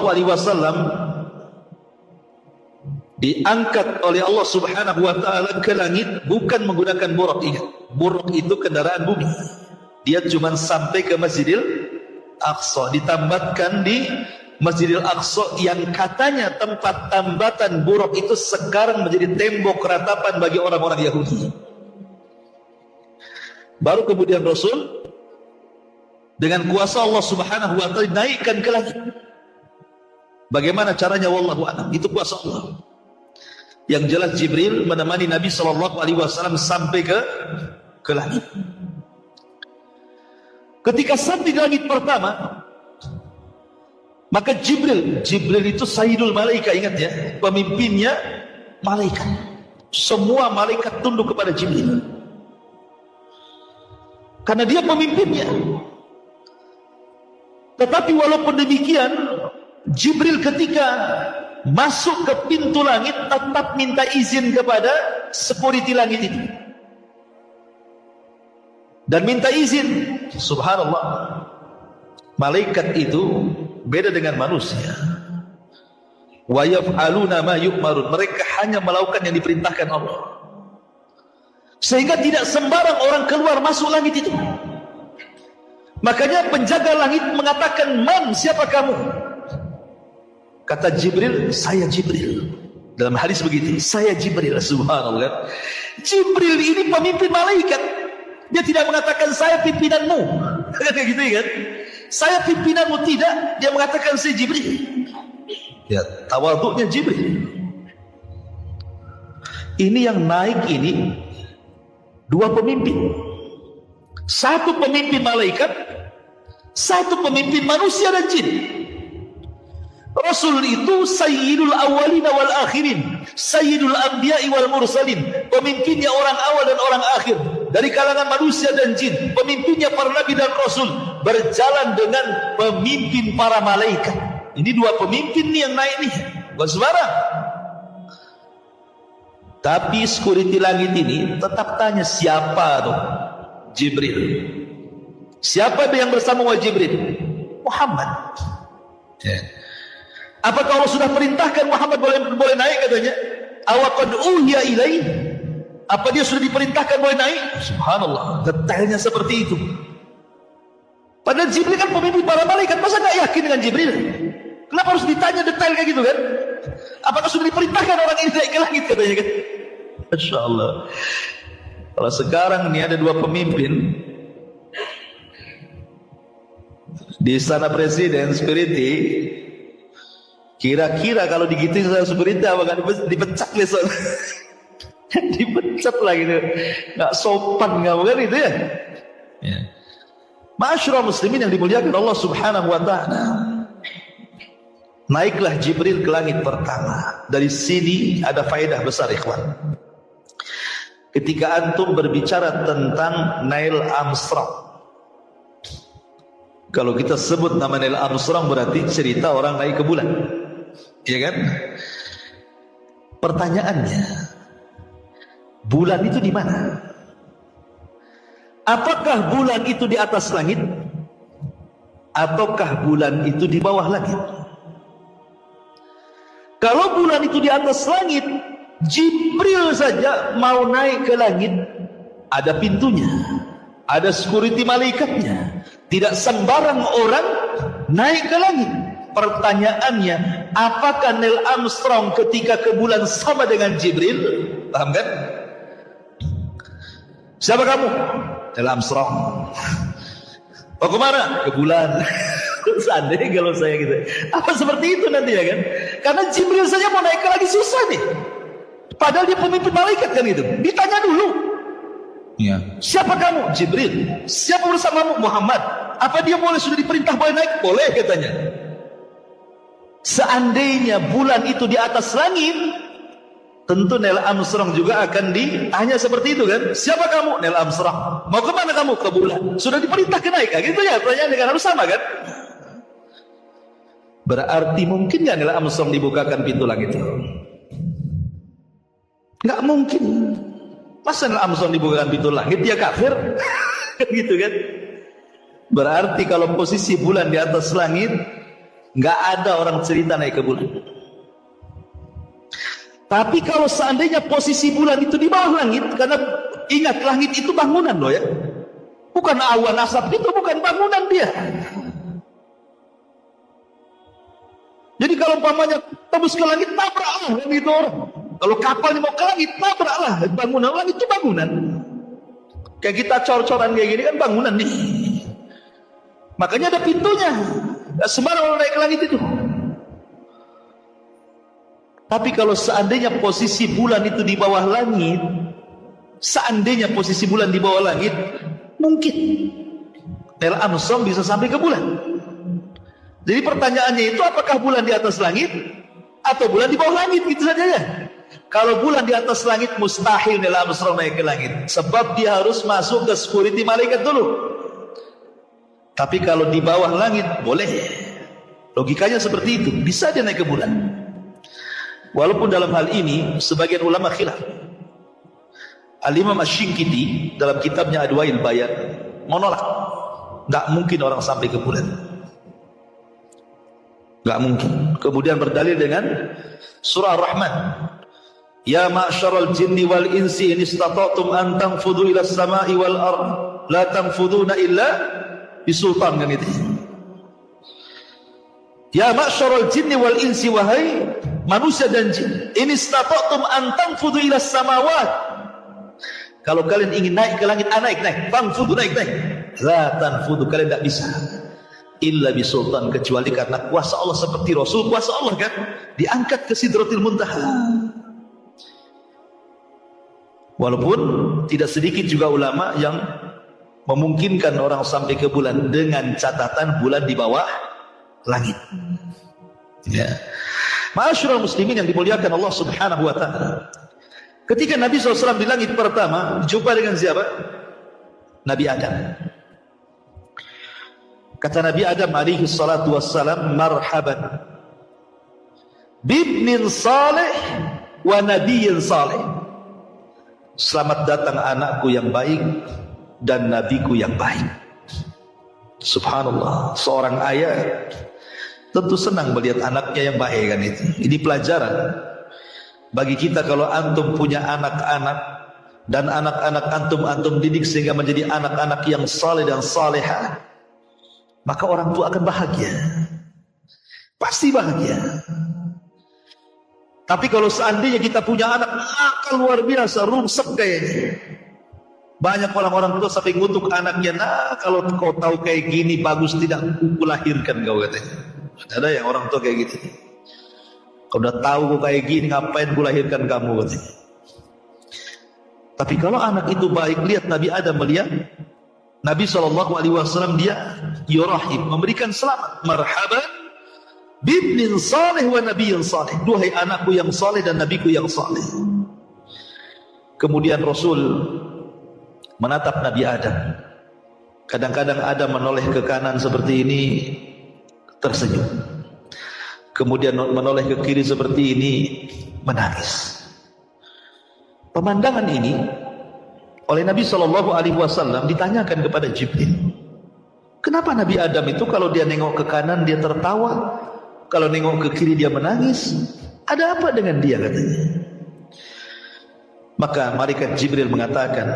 diangkat oleh Allah Subhanahu wa Ta'ala ke langit, bukan menggunakan buraq. Ingat, buraq itu kendaraan bumi. Dia cuma sampai ke Masjidil Aqsa, ditambatkan di Masjidil Aqsa yang katanya tempat tambatan buraq itu sekarang menjadi tembok ratapan bagi orang-orang Yahudi. Baru kemudian Rasul dengan kuasa Allah Subhanahu wa Ta'ala naikkan ke langit. Bagaimana caranya wallahu a'lam, itu kuasa Allah. Yang jelas Jibril menemani Nabi SAW sampai ke langit. Ketika sampai di langit pertama, maka Jibril itu Sayyidul Malaika, ingat ya, pemimpinnya malaikat. Semua malaikat tunduk kepada Jibril, karena dia pemimpinnya. Tetapi walaupun demikian, Jibril ketika masuk ke pintu langit tetap minta izin kepada security langit itu. Dan minta izin. Subhanallah, malaikat itu beda dengan manusia. Wa yaf'aluna ma yu'marun, mereka hanya melakukan yang diperintahkan Allah. Sehingga tidak sembarang orang keluar masuk langit itu. Makanya penjaga langit mengatakan, "Man, siapa kamu?" Kata Jibril, "Saya Jibril." Dalam hadis begitu, "Saya Jibril." Subhanallah. Jibril ini pemimpin malaikat. Dia Dia tidak mengatakan saya pimpinanmu. Kayak gitu kan? Saya pimpinanmu, tidak. Dia mengatakan saya Jibril. Ya, tawadhu'nya Jibril. Ini yang naik ini dua pemimpin. Satu pemimpin malaikat, satu pemimpin manusia dan jin. Rasul itu sayyidul awalin wal akhirin, sayyidul anbiya'i wal mursalin, pemimpinnya orang awal dan orang akhir dari kalangan manusia dan jin, pemimpinnya para nabi dan rasul, berjalan dengan pemimpin para malaikat. Ini dua pemimpin nih yang naik nih, bukan sembarang. Tapi security langit ini tetap tanya, siapa tuh? Jibril. Siapa yang bersama Jibril? Muhammad. Ya. Apakah Allah sudah perintahkan Muhammad boleh naik katanya? Awaqad uhiya ilaih. Apa dia sudah diperintahkan boleh naik? Subhanallah, detailnya seperti itu. Padahal Jibril kan pemimpin para malaikat, masa nggak yakin dengan Jibril? Kenapa harus ditanya detail kayak gitu kan? Apakah sudah diperintahkan orang ini naik ke langit katanya kan? Masya Allah. Kalau sekarang ini ada dua pemimpin di istana presiden, security, kira-kira kalau digituin sama security apa kan dipecat besok? Dipecat lah gitu, nggak sopan nggak bukan itu ya? Ya. Ma'asyiral muslimin yang dimuliakan Allah Subhanahu wa taala. Naiklah Jibril ke langit pertama. Dari sini ada faedah besar ikhwan. Ketika antum berbicara tentang Neil Armstrong, kalau kita sebut nama Neil Armstrong berarti cerita orang naik ke bulan, ya kan? Pertanyaannya, bulan itu di mana? Apakah bulan itu di atas langit? Ataukah bulan itu di bawah langit? Kalau bulan itu di atas langit, Jibril saja mau naik ke langit, ada pintunya, ada security malaikatnya. Tidak sembarang orang naik ke langit. Pertanyaannya, apakah Neil Armstrong ketika ke bulan sama dengan Jibril? Paham kan? Siapa kamu? Neil Armstrong. Mau kemana? Ke bulan. Seandainya kalau saya gitu, apa seperti itu nanti ya kan? Karena Jibril saja mau naik ke lagi susah nih. Padahal dia pemimpin malaikat kan itu. Ditanya dulu. Ya. Siapa kamu? Jibril. Siapa bersamamu? Muhammad. Apa dia boleh sudah diperintah boleh naik? Boleh katanya. Seandainya bulan itu di atas langit, tentu Neil Armstrong juga akan ditanya seperti itu kan? Siapa kamu? Neil Armstrong. Mau kemana kamu? Ke bulan. Sudah diperintahkan naik kan? Gitu ya. Pertanyaannya kan harus sama kan? Berarti mungkin nggak Neil Armstrong dibukakan pintu langit itu? Nggak mungkin. Masa Neil Armstrong dibukakan pintu langit, dia kafir? Gitu kan? Berarti kalau posisi bulan di atas langit, nggak ada orang cerita naik ke bulan. Tapi kalau seandainya posisi bulan itu di bawah langit, karena ingat langit itu bangunan loh ya, bukan awan asap, itu bukan bangunan dia. Jadi kalau umpamanya tembus ke langit, tabraklah kan gitu orang. Kalau kapalnya mau ke langit, tabraklah bangunan. Langit itu bangunan. Kayak kita cor-coran kayak gini kan bangunan nih. Makanya ada pintunya. Gak sembarang orang naik ke langit itu. Tapi kalau seandainya posisi bulan itu di bawah langit, seandainya posisi bulan di bawah langit, mungkin Neil Armstrong bisa sampai ke bulan. Jadi pertanyaannya itu, apakah bulan di atas langit atau bulan di bawah langit? Gitu saja ya. Kalau bulan di atas langit, mustahil Neil Armstrong naik ke langit, sebab dia harus masuk ke security malaikat dulu. Tapi kalau di bawah langit, boleh. Logikanya seperti itu, bisa dia naik ke bulan. Walaupun dalam hal ini sebagian ulama khilaf. Al-Imam Asy-Syinkiti dalam kitabnya Adwail Bayan menolak, tidak mungkin orang sampai ke bulan, nggak mungkin. Kemudian berdalil dengan surah Ar-Rahman, ya ma'syaral jinni wal insi in istata'tum an tanfudhu ila samai wal ard la tanfuduna illa bisultan, kan itu. Ya ma'syaral jinni wal insi, wahai manusia dan jin, in istata'tum an tanfudhu ila samawat, Kalau kalian ingin naik ke langit, naik. Fanfudu, naik. La tanfudu, kalian tidak bisa. Illa bisultan, kecuali karena kuasa Allah, seperti Rasul kuasa Allah kan, diangkat ke Sidratil Muntaha. Walaupun tidak sedikit juga ulama yang memungkinkan orang sampai ke bulan dengan catatan bulan di bawah langit. Ya. Ma'asyiral muslimin yang dimuliakan Allah Subhanahu wa taala. Ketika Nabi SAW di langit pertama jumpa dengan siapa? Nabi Adam. Kata Nabi Adam alaihi salatu wassalam, marhaban bibnin salih wa nabiyyin salih. Selamat datang anakku yang baik dan nabiku yang baik. Subhanallah, seorang ayah tentu senang melihat anaknya yang baik kan itu. Ini pelajaran bagi kita. Kalau antum punya anak-anak dan anak-anak antum didik sehingga menjadi anak-anak yang saleh dan salehah, maka orang tua akan bahagia, pasti bahagia. Tapi kalau seandainya kita punya anak nakal luar biasa, rungsek kayaknya, banyak orang-orang tua sampai ngutuk anaknya, nah kalau kau tahu kayak gini bagus tidak aku lahirkan kau, katanya. Ada yang orang tua kayak gitu, kau udah tahu kau kayak gini ngapain ku lahirkan kamu, katanya. Tapi kalau anak itu baik, lihat Nabi Adam, melihat Nabi SAW, dia yurahim, memberikan selamat, marhaban bibnin salih wa nabiyyin salih, duhai anakku yang saleh dan nabiku yang saleh. Kemudian Rasul menatap Nabi Adam. Kadang-kadang Adam menoleh ke kanan seperti ini, tersenyum. Kemudian menoleh ke kiri seperti ini, menangis. Pemandangan ini oleh Nabi SAW ditanyakan kepada Jibril. Kenapa Nabi Adam itu kalau dia nengok ke kanan dia tertawa, kalau nengok ke kiri dia menangis? Ada apa dengan dia, katanya. Maka malaikat Jibril mengatakan,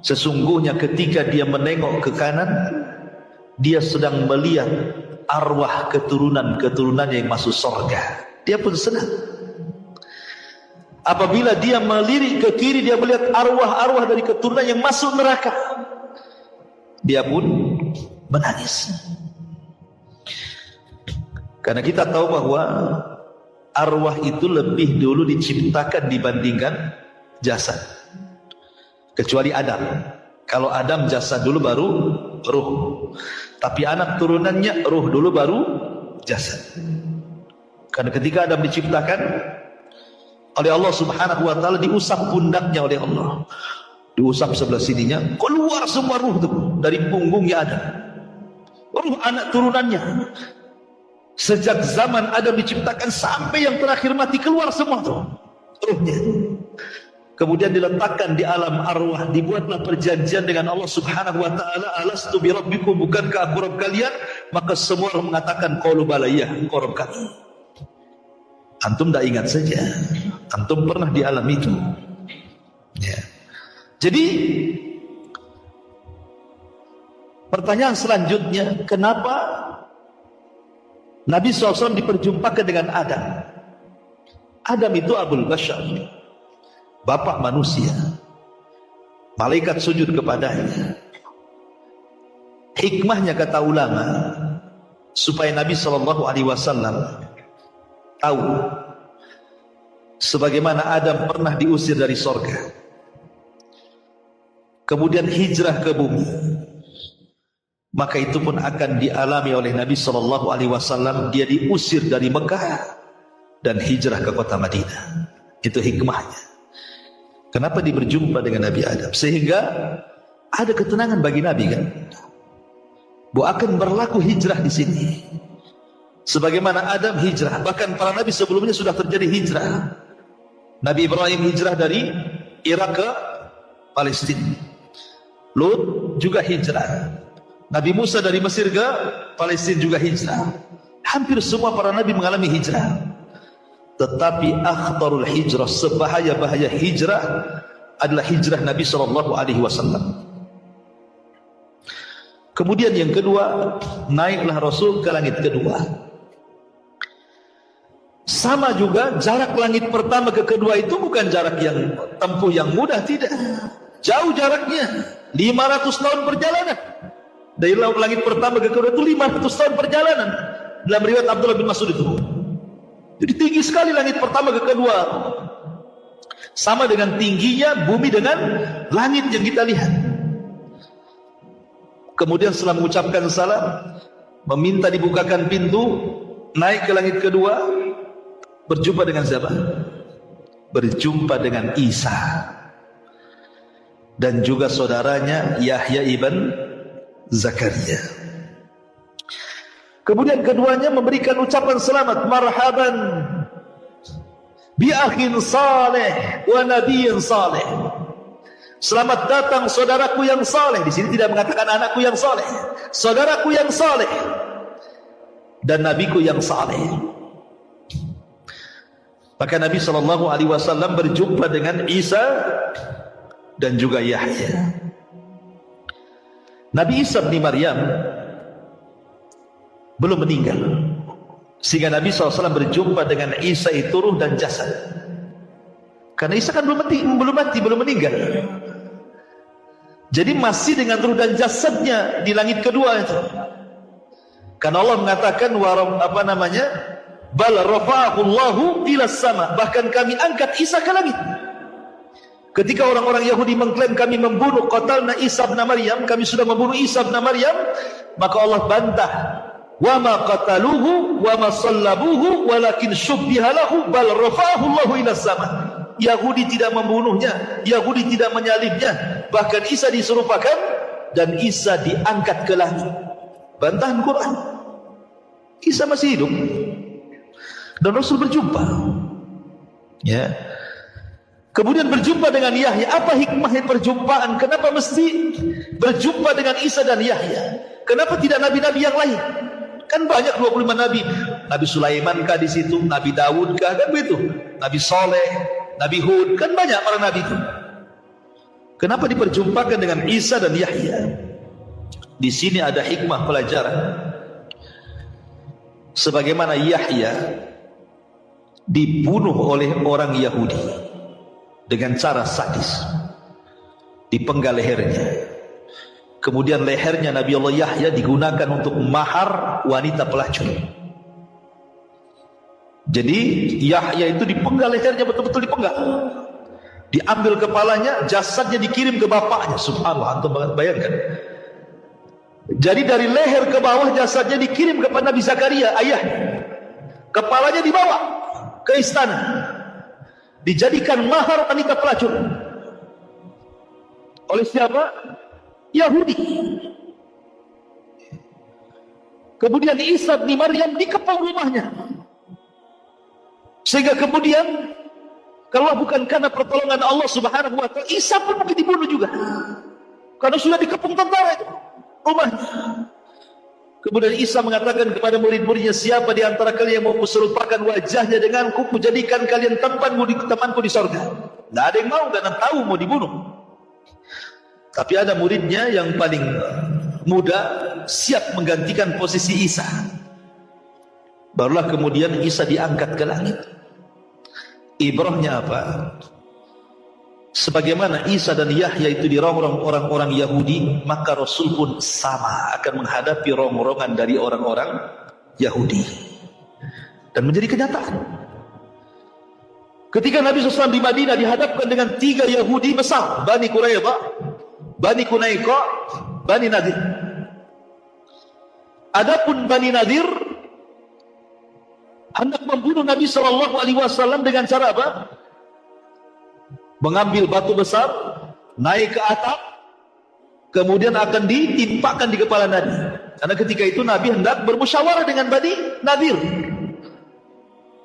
sesungguhnya ketika dia menengok ke kanan, dia sedang melihat arwah keturunan-keturunannya yang masuk surga. Dia pun senang. Apabila dia melirik ke kiri, dia melihat arwah-arwah dari keturunan yang masuk neraka. Dia pun menangis. Karena kita tahu bahwa arwah itu lebih dulu diciptakan dibandingkan jasad. Kecuali Adam. Kalau Adam jasad dulu baru ruh. Tapi anak turunannya ruh dulu baru jasad. Karena ketika Adam diciptakan oleh Allah Subhanahu wa taala, diusap pundaknya oleh Allah, diusap sebelah sininya, keluar semua ruh itu dari punggungnya Adam, ruh anak turunannya. Sejak zaman Adam diciptakan sampai yang terakhir mati, keluar semua tuh ruhnya. Kemudian diletakkan di alam arwah, dibuatlah perjanjian dengan Allah Subhanahu wa taala, alastu bi rabbikum, bukankah aku Rabb kalian? Maka semua orang mengatakan qalu bala, ya engkau Rabb kami. Antum tidak ingat saja, antum pernah di alam itu. Ya. Jadi pertanyaan selanjutnya, kenapa Nabi SAW diperjumpakan dengan Adam? Adam itu Abul Bashar, bapak manusia. Malaikat sujud kepadanya. Hikmahnya, kata ulama, supaya Nabi SAW tahu sebagaimana Adam pernah diusir dari sorga, kemudian hijrah ke bumi, maka itu pun akan dialami oleh Nabi SAW. Dia diusir dari Mekah dan hijrah ke kota Madinah. Itu hikmahnya. Kenapa dia berjumpa dengan Nabi Adam? Sehingga ada ketenangan bagi Nabi, kan? Bahwa akan berlaku hijrah di sini. Sebagaimana Adam hijrah, bahkan para nabi sebelumnya sudah terjadi hijrah. Nabi Ibrahim hijrah dari Irak ke Palestina. Lut juga hijrah. Nabi Musa dari Mesir ke Palestina juga hijrah. Hampir semua para nabi mengalami hijrah. Tetapi akhtarul hijrah, sebahaya-bahaya hijrah adalah hijrah Nabi SAW. Kemudian yang kedua, naiklah Rasul ke langit kedua. Sama juga jarak langit pertama ke kedua itu bukan jarak yang tempuh yang mudah, tidak. Jauh jaraknya, 500 tahun perjalanan. Dari langit pertama ke kedua itu 500 tahun perjalanan. Dalam riwayat Abdullah bin Mas'ud itu. Jadi tinggi sekali langit pertama ke kedua. Sama dengan tingginya bumi dengan langit yang kita lihat. Kemudian setelah mengucapkan salam, meminta dibukakan pintu, naik ke langit kedua, berjumpa dengan siapa? Berjumpa dengan Isa dan juga saudaranya Yahya ibn Zakaria. Kemudian keduanya memberikan ucapan selamat, marhaban bi akhin saleh wa nabiyyin saleh. Selamat datang saudaraku yang saleh. Di sini tidak mengatakan anakku yang saleh, saudaraku yang saleh dan nabiku yang saleh. Maka Nabi SAW berjumpa dengan Isa dan juga Yahya. Nabi Isa bin Maryam belum meninggal, sehingga Nabi SAW berjumpa dengan Isa itu ruh dan jasad. Karena Isa kan belum mati, belum meninggal. Jadi masih dengan ruh dan jasadnya di langit kedua itu. Karena Allah mengatakan bal rafa'ahu Allahu ila sama, bahkan kami angkat Isa ke langit. Ketika orang-orang Yahudi mengklaim kami membunuh qatalna Isa bin Maryam, kami sudah membunuh Isa bin Maryam, maka Allah bantah, wa ma qataluhu wa ma sallabuhu walakin syubbiha lahu bal rafa'ahu Allahu ila sama. Yahudi tidak membunuhnya, Yahudi tidak menyalibnya, bahkan Isa diserupakan dan Isa diangkat ke langit. Bantahan Quran. Isa masih hidup dan Rasul berjumpa, ya. Kemudian berjumpa dengan Yahya. Apa hikmahnya perjumpaan? Kenapa mesti berjumpa dengan Isa dan Yahya? Kenapa tidak nabi-nabi yang lain? Kan banyak 25 nabi. Nabi Sulaiman kah di situ? Nabi Daud kah? Kan begitu. Nabi Saleh, Nabi Hud, kan banyak para nabi itu. Kenapa diperjumpakan dengan Isa dan Yahya? Di sini ada hikmah pelajaran. Sebagaimana Yahya dibunuh oleh orang Yahudi dengan cara sadis, dipenggal lehernya. Kemudian lehernya Nabi Allah Yahya digunakan untuk mahar wanita pelacur. Jadi Yahya itu dipenggal lehernya, betul-betul dipenggal. Diambil kepalanya, jasadnya dikirim ke bapaknya. Subhanallah, antum bayangkan. Jadi dari leher ke bawah jasadnya dikirim kepada Nabi Zakaria, ayahnya. Kepalanya dibawa ke istana, dijadikan mahar wanita pelacur. Oleh siapa? Yahudi. Kemudian Isa bin Maryam dikepung rumahnya, sehingga kemudian kalau bukan karena pertolongan Allah Subhanahu wa taala, Isa pun mungkin dibunuh juga, karena sudah dikepung tentara itu rumahnya. Kemudian Isa mengatakan kepada murid-muridnya, siapa di antara kalian yang mau kuserupakan wajahnya denganku, kujadikan kalian temanku di sorga. Tidak ada yang mau, karena tahu mau dibunuh. Tapi ada muridnya yang paling muda, siap menggantikan posisi Isa. Barulah kemudian Isa diangkat ke langit. Ibrahnya apa? Sebagaimana Isa dan Yahya itu dirongrong orang-orang Yahudi, maka Rasul pun sama akan menghadapi rongrongan dari orang-orang Yahudi. Dan menjadi kenyataan. Ketika Nabi SAW di Madinah dihadapkan dengan 3 Yahudi besar, Bani Quraidah, Bani Qunaiqa, Bani Nadir. Adapun Bani Nadir hendak membunuh Nabi SAW dengan cara apa? Mengambil batu besar, naik ke atap, kemudian akan ditimpakan di kepala Nabi. Karena ketika itu Nabi hendak bermusyawarah dengan Bani Nadir.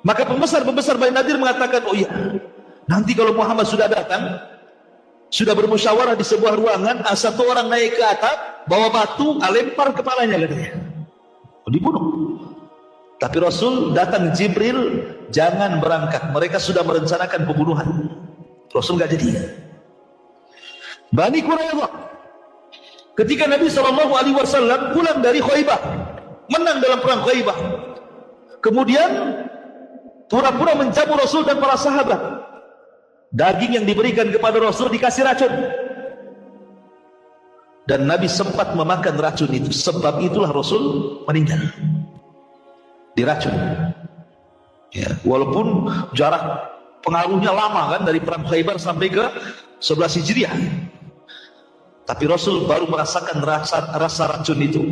Maka pembesar-pembesar Bani Nadir mengatakan, oh iya, nanti kalau Muhammad sudah datang, sudah bermusyawarah di sebuah ruangan, satu orang naik ke atap, bawa batu, lempar kepalanya, katanya. Dibunuh. Tapi Rasul datang Jibril, jangan berangkat, mereka sudah merencanakan pembunuhan. Rasul enggak jadi. Bani Quraidah, ketika Nabi SAW pulang dari Khaibah, menang dalam perang Khaibah, kemudian pura-pura menjamu Rasul dan para sahabat. Daging yang diberikan kepada Rasul dikasih racun. Dan Nabi sempat memakan racun itu. Sebab itulah Rasul meninggal. Diracun. Ya, walaupun jarak pengaruhnya lama kan, dari perang Khaybar sampai ke 11 Hijriah. Tapi Rasul baru merasakan rasa racun itu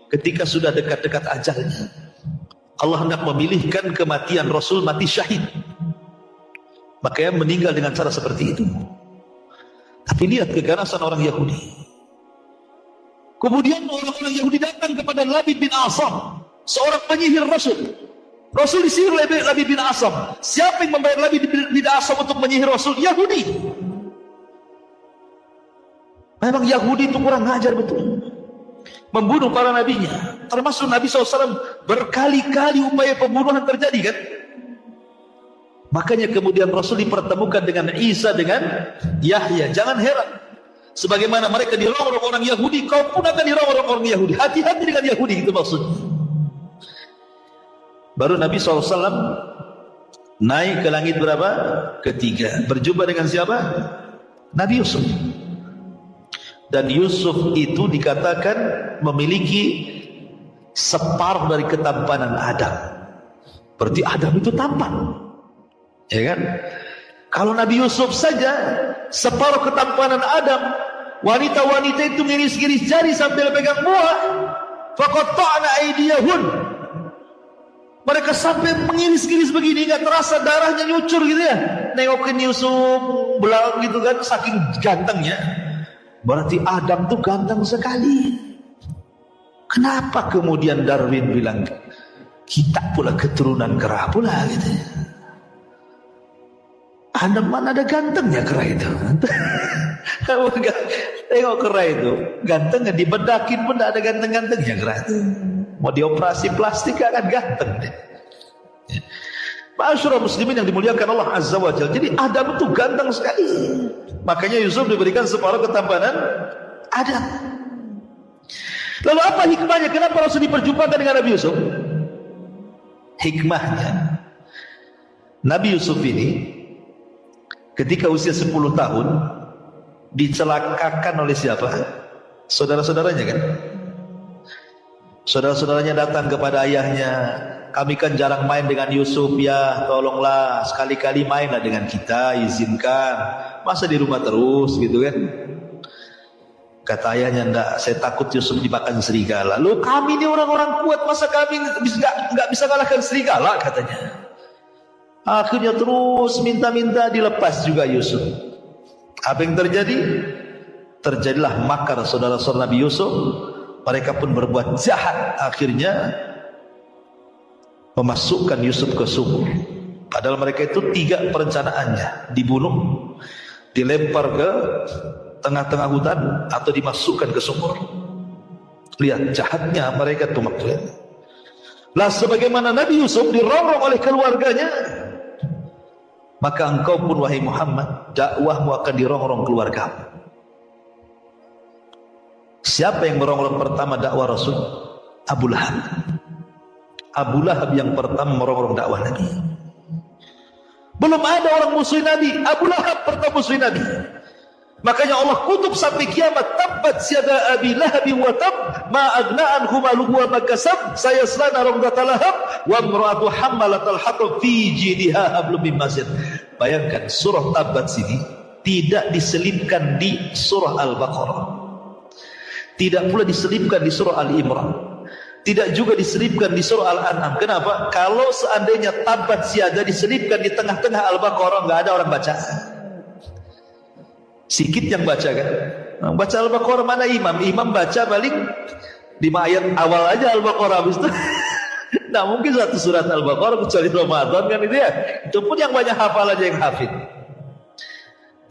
ketika sudah dekat-dekat ajalnya. Allah hendak memilihkan kematian Rasul mati syahid. Makanya meninggal dengan cara seperti itu. Tapi lihat keganasan orang Yahudi. Kemudian orang-orang Yahudi datang kepada Labid bin Asam, seorang penyihir Rasul. Rasul disihir oleh Labid bin Asam. Siapa yang membayar Labid bin Asam untuk menyihir Rasul? Yahudi. Memang Yahudi itu kurang ajar betul. Membunuh para nabinya. Termasuk Nabi SAW berkali-kali upaya pembunuhan terjadi kan. Makanya kemudian Rasul dipertemukan dengan Isa dengan Yahya. Jangan heran. Sebagaimana mereka dirongrong orang Yahudi, kau pun akan dirongrong orang Yahudi. Hati-hati dengan Yahudi, itu maksudnya. Baru Nabi SAW naik ke langit berapa? Ketiga. Berjumpa dengan siapa? Nabi Yusuf. Dan Yusuf itu dikatakan memiliki separuh dari ketampanan Adam. Berarti Adam itu tampan, ya kan? Kalau Nabi Yusuf saja separuh ketampanan Adam, wanita-wanita itu ngiris-ngiris jari sambil pegang buah. Faqatta'na aydiyahun. Mereka sampai mengiris-ngiris begini, nggak terasa darahnya nyucur gitu ya. Nengokin Yusuf belang gitu kan, saking gantengnya. Berarti Adam tuh ganteng sekali. Kenapa kemudian Darwin bilang kita pula keturunan kera pula gitu ya? Adam mana ada gantengnya kera itu? Tengok kera itu, gantengnya dibedakin pun tidak ada ganteng-gantengnya kera itu. Mau dioperasi plastik akan ganteng deh. Ma'asyiral muslimin yang dimuliakan Allah Azza wa Jalla. Jadi Adam itu ganteng sekali. Makanya Yusuf diberikan separuh ketampanan Adam. Lalu apa hikmahnya? Kenapa Rasul diperjumpakan dengan Nabi Yusuf? Hikmahnya, Nabi Yusuf ini ketika usia 10 tahun dicelakakan oleh siapa? Saudara-saudaranya kan? Saudara-saudaranya datang kepada ayahnya, kami kan jarang main dengan Yusuf ya, tolonglah sekali-kali mainlah dengan kita, izinkan. Masa di rumah terus gitu kan? Kata ayahnya, enggak, saya takut Yusuf dimakan serigala. Loh, kami ini orang-orang kuat, masa kami nggak bisa kalahkan serigala, katanya. Akhirnya terus minta-minta, dilepas juga Yusuf. Apa yang terjadi? Terjadilah makar saudara-saudara Nabi Yusuf. Mereka pun berbuat jahat. Akhirnya memasukkan Yusuf ke sumur. Padahal mereka itu 3 perencanaannya. Dibunuh, dilempar ke tengah-tengah hutan, atau dimasukkan ke sumur. Lihat jahatnya mereka tuh maksudnya. Lah sebagaimana Nabi Yusuf dirongrong oleh keluarganya, maka engkau pun wahai Muhammad, dakwahmu akan dirongrong keluargamu. Siapa yang merongrong pertama dakwah Rasul? Abu Lahab. Abu Lahab yang pertama merongrong dakwah Nabi. Belum ada orang musuh Nabi, Abu Lahab pertama musuh Nabi. Makanya Allah kutub sampai kiamat, tabbat siada Abi Lahab wa tab, ma agna anhu maluhu wa makasab, sayasla narum datalahab, wa imra'atu hammalatal hatab fi jidha hablum min masad. Bayangkan surah Tabbat sini tidak diselipkan di surah Al-Baqarah. Tidak pula diselipkan di surah Al-Imran. Tidak juga diselipkan di surah Al-An'am. Kenapa? Kalau seandainya Tabbat siada diselipkan di tengah-tengah Al-Baqarah, nggak ada orang baca. Sikit yang baca kan. Baca Al-Baqarah mana imam? Imam baca paling 5 ayat awal aja Al-Baqarah, habis itu nah mungkin satu surat Al-Baqarah kecuali Ramadan kan itu ya. Itu pun yang banyak hafal aja yang hafid.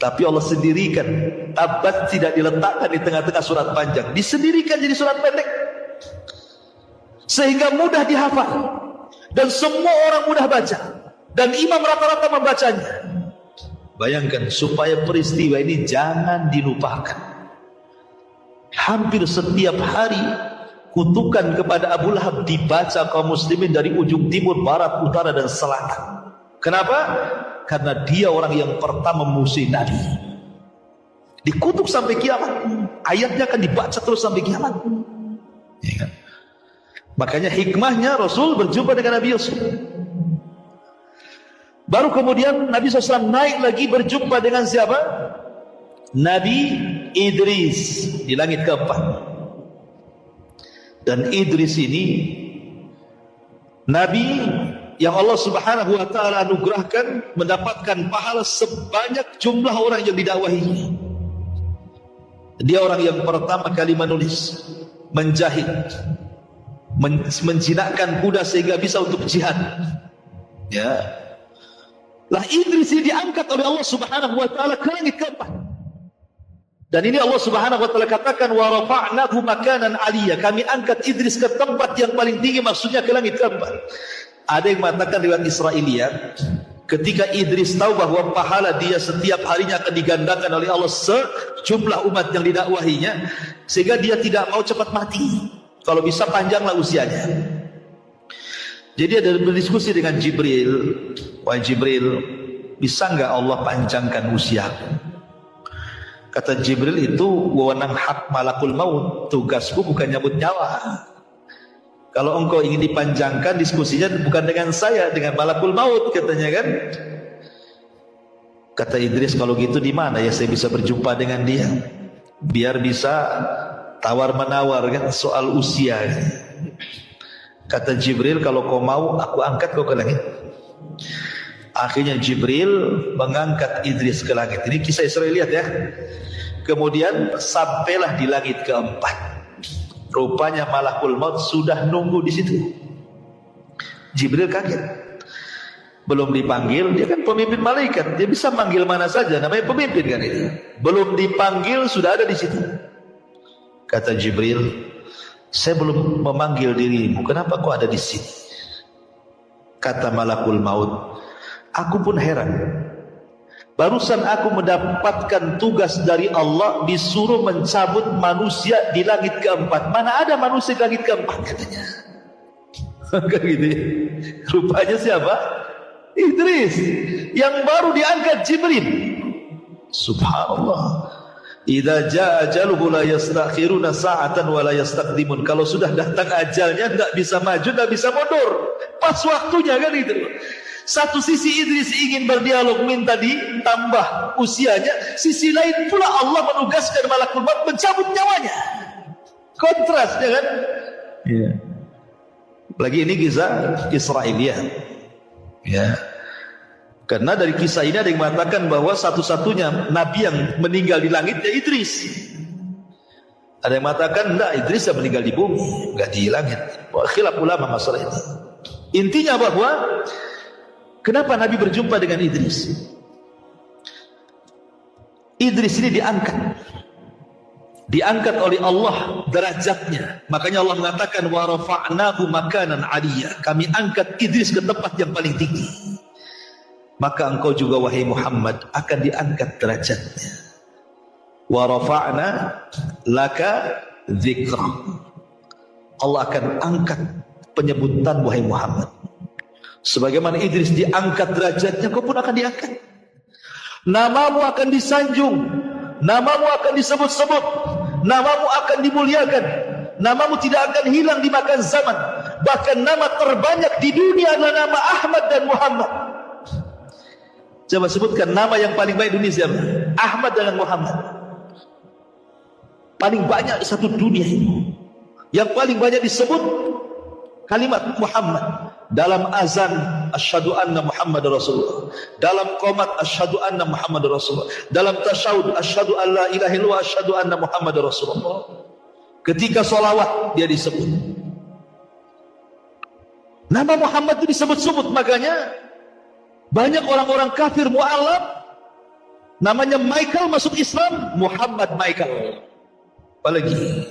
Tapi Allah sendirikan Tabbat tidak diletakkan di tengah-tengah surat panjang, disendirikan jadi surat pendek, sehingga mudah dihafal dan semua orang mudah baca, dan imam rata-rata membacanya. Bayangkan, supaya peristiwa ini jangan dilupakan. Hampir setiap hari kutukan kepada Abu Lahab dibaca kaum muslimin dari ujung timur, barat, utara, dan selatan. Kenapa? Karena dia orang yang pertama memusuhi Nabi. Dikutuk sampai kiamat. Ayatnya akan dibaca terus sampai kiamat. Ya kan? Makanya hikmahnya Rasul berjumpa dengan Nabi Yusuf. Baru kemudian Nabi SAW naik lagi berjumpa dengan siapa? Nabi Idris di langit keempat. Dan Idris ini Nabi yang Allah Subhanahu wa ta'ala anugerahkan mendapatkan pahala sebanyak jumlah orang yang didakwahi. Dia orang yang pertama kali menulis, menjahit, menjinakkan kuda sehingga bisa untuk jihad. Ya. Lah Idris ini diangkat oleh Allah Subhanahu wa ta'ala ke langit keempat. Dan ini Allah Subhanahu wa ta'ala katakan wa rafa'nahu makanan aliyya. Kami angkat Idris ke tempat yang paling tinggi, maksudnya ke langit keempat. Ada yang mengatakan riwayat Israiliyat, ketika Idris tahu bahwa pahala dia setiap harinya akan digandakan oleh Allah sejumlah umat yang didakwahinya, sehingga dia tidak mau cepat mati. Kalau bisa panjanglah usianya. Jadi ada berdiskusi dengan Jibril, wahai Jibril, bisa enggak Allah panjangkan usia? Kata Jibril, itu wewenang hak malakul maut, tugasku bukan nyabut nyawa. Kalau engkau ingin dipanjangkan, diskusinya bukan dengan saya, dengan malakul maut, katanya kan. Kata Idris, kalau gitu di mana ya saya bisa berjumpa dengan dia, biar bisa tawar menawar kan soal usia. Kata Jibril, kalau kau mau aku angkat kau ke langit. Akhirnya Jibril mengangkat Idris ke langit. Ini kisah Israiliyat ya. Kemudian sampailah di langit keempat. Rupanya malakul maut sudah nunggu di situ. Jibril kaget. Belum dipanggil, dia kan pemimpin malaikat, dia bisa manggil mana saja, namanya pemimpin kan itu. Belum dipanggil sudah ada di situ. Kata Jibril, saya belum memanggil dirimu, kenapa kau ada di sini? Kata malakul maut, aku pun heran. Barusan aku mendapatkan tugas dari Allah, disuruh mencabut manusia di langit keempat. Mana ada manusia di langit keempat, katanya. Kan gitu ya. Rupanya siapa? Idris, yang baru diangkat Jibril. Subhanallah. Idza jaa ajaluhu la yastakhiruna sa'atan wa la yastaqdimun. Kalau sudah datang ajalnya enggak bisa maju, enggak bisa mundur. Pas waktunya kan itu. Satu sisi Idris ingin berdialog, minta ditambah usianya, sisi lain pula Allah menugaskan malakul maut mencabut nyawanya. Kontras ya kan? Iya. Lagi ini kisah Israiliyat. Ya. Karena dari kisah ini ada yang mengatakan bahwa satu-satunya nabi yang meninggal di langit ya Idris. Ada yang mengatakan enggak, Idris yang meninggal di bumi, enggak di langit. Khilaf ulama masalah ini. Intinya bahwa kenapa Nabi berjumpa dengan Idris? Idris ini diangkat oleh Allah derajatnya. Makanya Allah mengatakan wa rafa'nahu makanan aliyya. Kami angkat Idris ke tempat yang paling tinggi. Maka engkau juga wahai Muhammad akan diangkat derajatnya. Wa rafa'na laka dzikra. Allah akan angkat penyebutan wahai Muhammad. Sebagaimana Idris diangkat derajatnya, kau pun akan diangkat. Namamu akan disanjung, namamu akan disebut-sebut, namamu akan dimuliakan, namamu tidak akan hilang dimakan zaman. Bahkan nama terbanyak di dunia adalah nama Ahmad dan Muhammad. Coba sebutkan nama yang paling baik dunia siapa? Ahmad dan Muhammad. Paling banyak di satu dunia ini. Yang paling banyak disebut kalimat Muhammad. Dalam azan asyhadu anna Muhammad Rasulullah, dalam qomat asyhadu anna Muhammad Rasulullah, dalam tasyahud asyhadu an la ilaha illallah asyhadu anna Muhammad Rasulullah. Ketika sholawat dia disebut nama Muhammad itu disebut-sebut. Makanya banyak orang-orang kafir mu'alaf namanya Michael masuk Islam, Muhammad Michael. Apalagi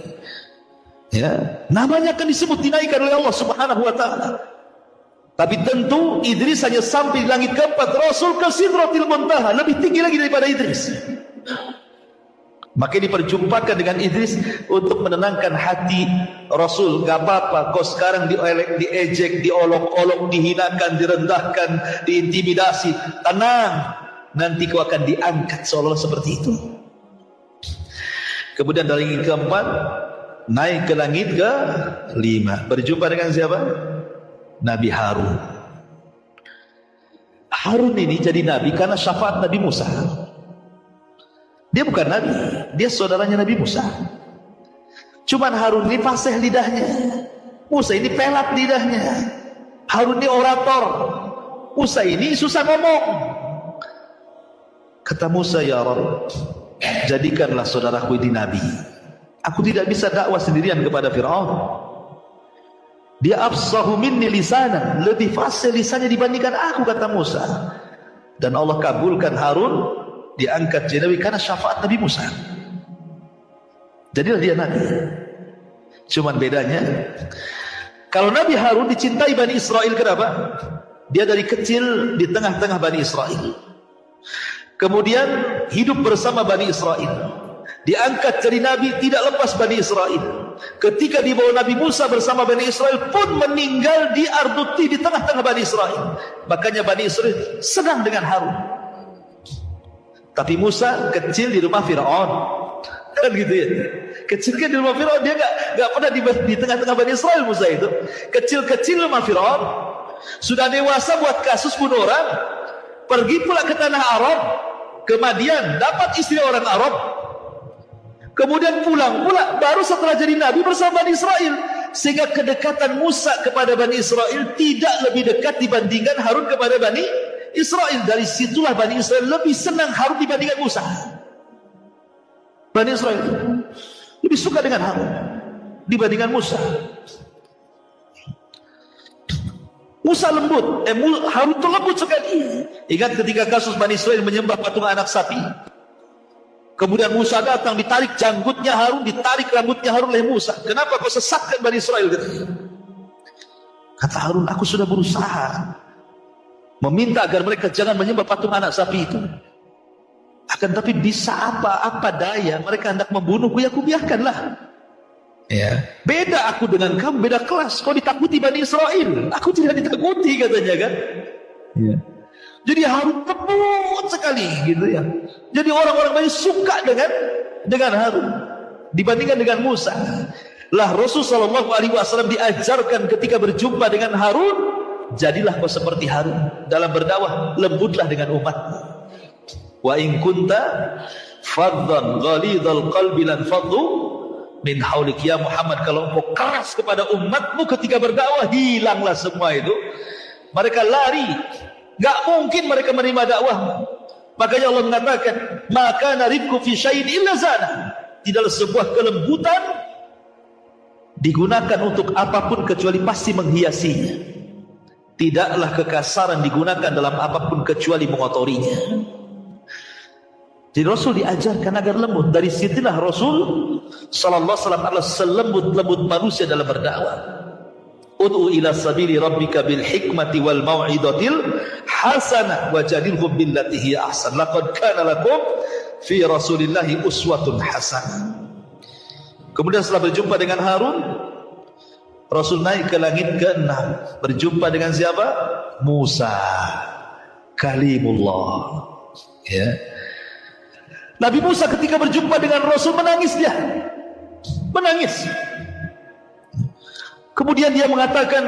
ya, namanya akan disebut, dinaikkan oleh Allah Subhanahu wa ta'ala. Tapi tentu Idris hanya sampai di langit keempat. Rasul ke Sidratil Muntaha, lebih tinggi lagi daripada Idris. Maka diperjumpakan dengan Idris untuk menenangkan hati Rasul. Gak apa-apa kau sekarang diejek, diolok-olok, dihinakan, direndahkan, diintimidasi. Tenang, nanti kau akan diangkat seolah-olah seperti itu. Kemudian dari yang keempat, naik ke langit ke-5, berjumpa dengan siapa? Nabi Harun. Harun ini jadi nabi karena syafaat Nabi Musa. Dia bukan nabi, dia saudaranya Nabi Musa. Cuman Harun ini fasih lidahnya, Musa ini pelat lidahnya. Harun ini orator, Musa ini susah ngomong. Kata Musa, ya Rabb, jadikanlah saudaraku ini nabi. Aku tidak bisa dakwah sendirian kepada Fir'aun. Dia afsahu minni lisanan, lebih fasih lisannya dibandingkan aku, kata Musa. Dan Allah kabulkan Harun diangkat jadi nabi karena syafaat Nabi Musa. Jadilah dia nabi. Cuman bedanya, kalau Nabi Harun dicintai Bani Israel, kenapa? Dia dari kecil di tengah-tengah Bani Israel, kemudian hidup bersama Bani Israel, diangkat jadi nabi, tidak lepas Bani Israel. Ketika dibawa Nabi Musa bersama Bani Israel pun meninggal di Arduti, di tengah-tengah Bani Israel. Makanya Bani Israel senang dengan Harun. Tapi Musa kecil di rumah Fir'aun, kan gitu ya. Kecil kan di rumah Fir'aun, dia nggak pernah di tengah-tengah Bani Israel. Musa itu kecil-kecil rumah Fir'aun, sudah dewasa buat kasus bunuh orang, pergi pula ke tanah Arab, ke Madian, dapat istri orang Arab, kemudian pulang pula baru setelah jadi nabi bersama Bani Israel. Sehingga kedekatan Musa kepada Bani Israel tidak lebih dekat dibandingkan Harun kepada Bani Israel. Dari situlah Bani Israel lebih senang Harun dibandingkan Musa. Bani Israel lebih suka dengan Harun dibandingkan Musa. Musa lembut, Harun itu lembut sekali. Ingat ketika kasus Bani Israel menyembah patung anak sapi, kemudian Musa datang, ditarik janggutnya Harun, ditarik rambutnya Harun oleh Musa. Kenapa kau sesatkan Bani Israel? Kata Harun, aku sudah berusaha meminta agar mereka jangan menyembah patung anak sapi itu. Akan tapi bisa apa daya, mereka hendak membunuhku, ya aku biarkanlah. Ya. Beda aku dengan kamu, beda kelas. Kau ditakuti Bani Israel, aku tidak ditakuti, katanya kan. Ya. Jadi Harun lembut sekali gitu ya. Jadi orang-orang banyak suka dengan Harun dibandingkan dengan Musa. Lah Rasulullah SAW diajarkan ketika berjumpa dengan Harun, jadilah kau seperti Harun dalam berdakwah, lembutlah dengan umatmu. Wa in kunta faddan ghalidhal qalbi lan faddu min haulik, ya Muhammad, kalau engkau keras kepada umatmu ketika berdakwah, hilanglah semua itu. Mereka lari, gak mungkin mereka menerima dakwahmu. Makanya Allah mengatakan, maka narifku fi syai'in illa zana. Tidaklah sebuah kelembutan digunakan untuk apapun kecuali pasti menghiasinya. Tidaklah kekasaran digunakan dalam apapun kecuali mengotorinya. Jadi Rasul diajarkan agar lembut. Dari situlah Rasul sallallahu alaihi wasallam adalah selembut-lembut manusia dalam berdakwah. Ud'u ila sabili rabbika bil hikmati wal mau'izatil hasanah wajadilhum billati hiya ahsan. Laqad kana lakum fi Rasulillahi uswatun hasanah. Kemudian setelah berjumpa dengan Harun, Rasul naik ke langit ke-6, berjumpa dengan siapa? Musa, kalimullah. Ya. Nabi Musa ketika berjumpa dengan Rasul menangis dia. Menangis. Kemudian dia mengatakan,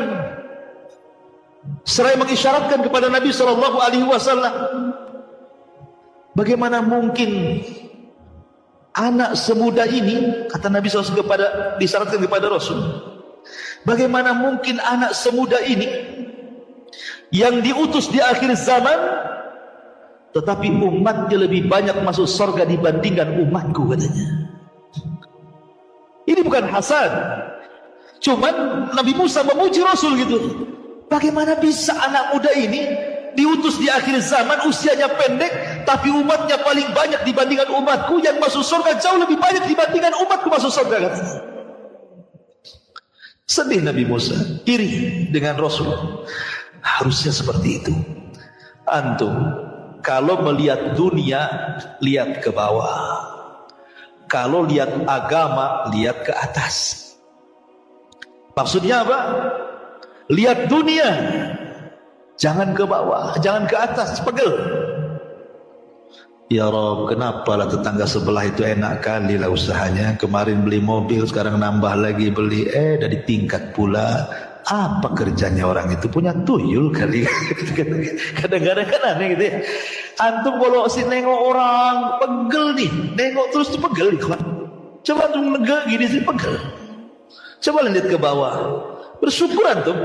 seraya mengisyaratkan kepada Nabi SAW, bagaimana mungkin anak semuda ini, kata Nabi SAW disyaratkan kepada Rasul, bagaimana mungkin anak semuda ini yang diutus di akhir zaman, tetapi umatnya lebih banyak masuk surga dibandingkan umatku, katanya. Ini bukan hasad, cuman Nabi Musa memuji Rasul gitu. Bagaimana bisa anak muda ini diutus di akhir zaman, usianya pendek, tapi umatnya paling banyak dibandingkan umatku, yang masuk surga jauh lebih banyak dibandingkan umatku masuk surga, katanya. Sedih Nabi Musa, iri dengan Rasul. Harusnya seperti itu. Antum kalau melihat dunia, lihat ke bawah. Kalau lihat agama, lihat ke atas. Maksudnya apa? Lihat dunia, jangan ke bawah, jangan ke atas, pegel. Ya Rob, kenapa lah tetangga sebelah itu enak kali lah usahanya. Kemarin beli mobil, sekarang nambah lagi beli. Dari tingkat pula. Apa kerjanya orang itu? Punya tuyul kali. Kadang-kadang kan aneh gitu ya. Antum kalau si nengok orang pegel nih, nengok terus tuh pegel nih kawan. Coba tuh negak gini sih pegel. Coba lihat ke bawah, bersyukur antum.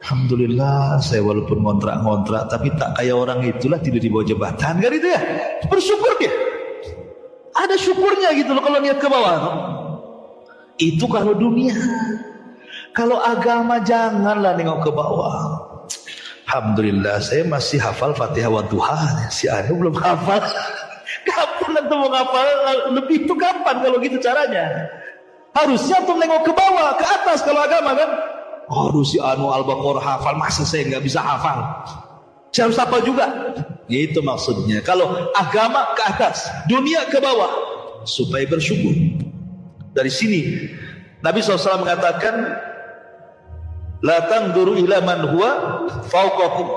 Alhamdulillah saya walaupun ngontrak-ngontrak tapi tak kayak orang itulah tidur di bawah jembatan kan itu ya. Bersyukur dia. Ada syukurnya gitu loh kalau lihat ke bawah. Itu kalau dunia. Kalau agama janganlah nengok ke bawah. Alhamdulillah saya masih hafal Fatihah wa duha. Si Anu belum hafal. Kapan antum mau hafal lebih itu kapan kalau gitu caranya? Harusnya antum nengok ke bawah, ke atas kalau agama kan. Harus si Anu Al-Baqarah hafal, masa saya nggak bisa hafal? Saya harus hafal juga. Itu maksudnya. Kalau agama ke atas, dunia ke bawah, supaya bersyukur. Dari sini Nabi SAW mengatakan, la tanzuru ila man huwa fawqakum.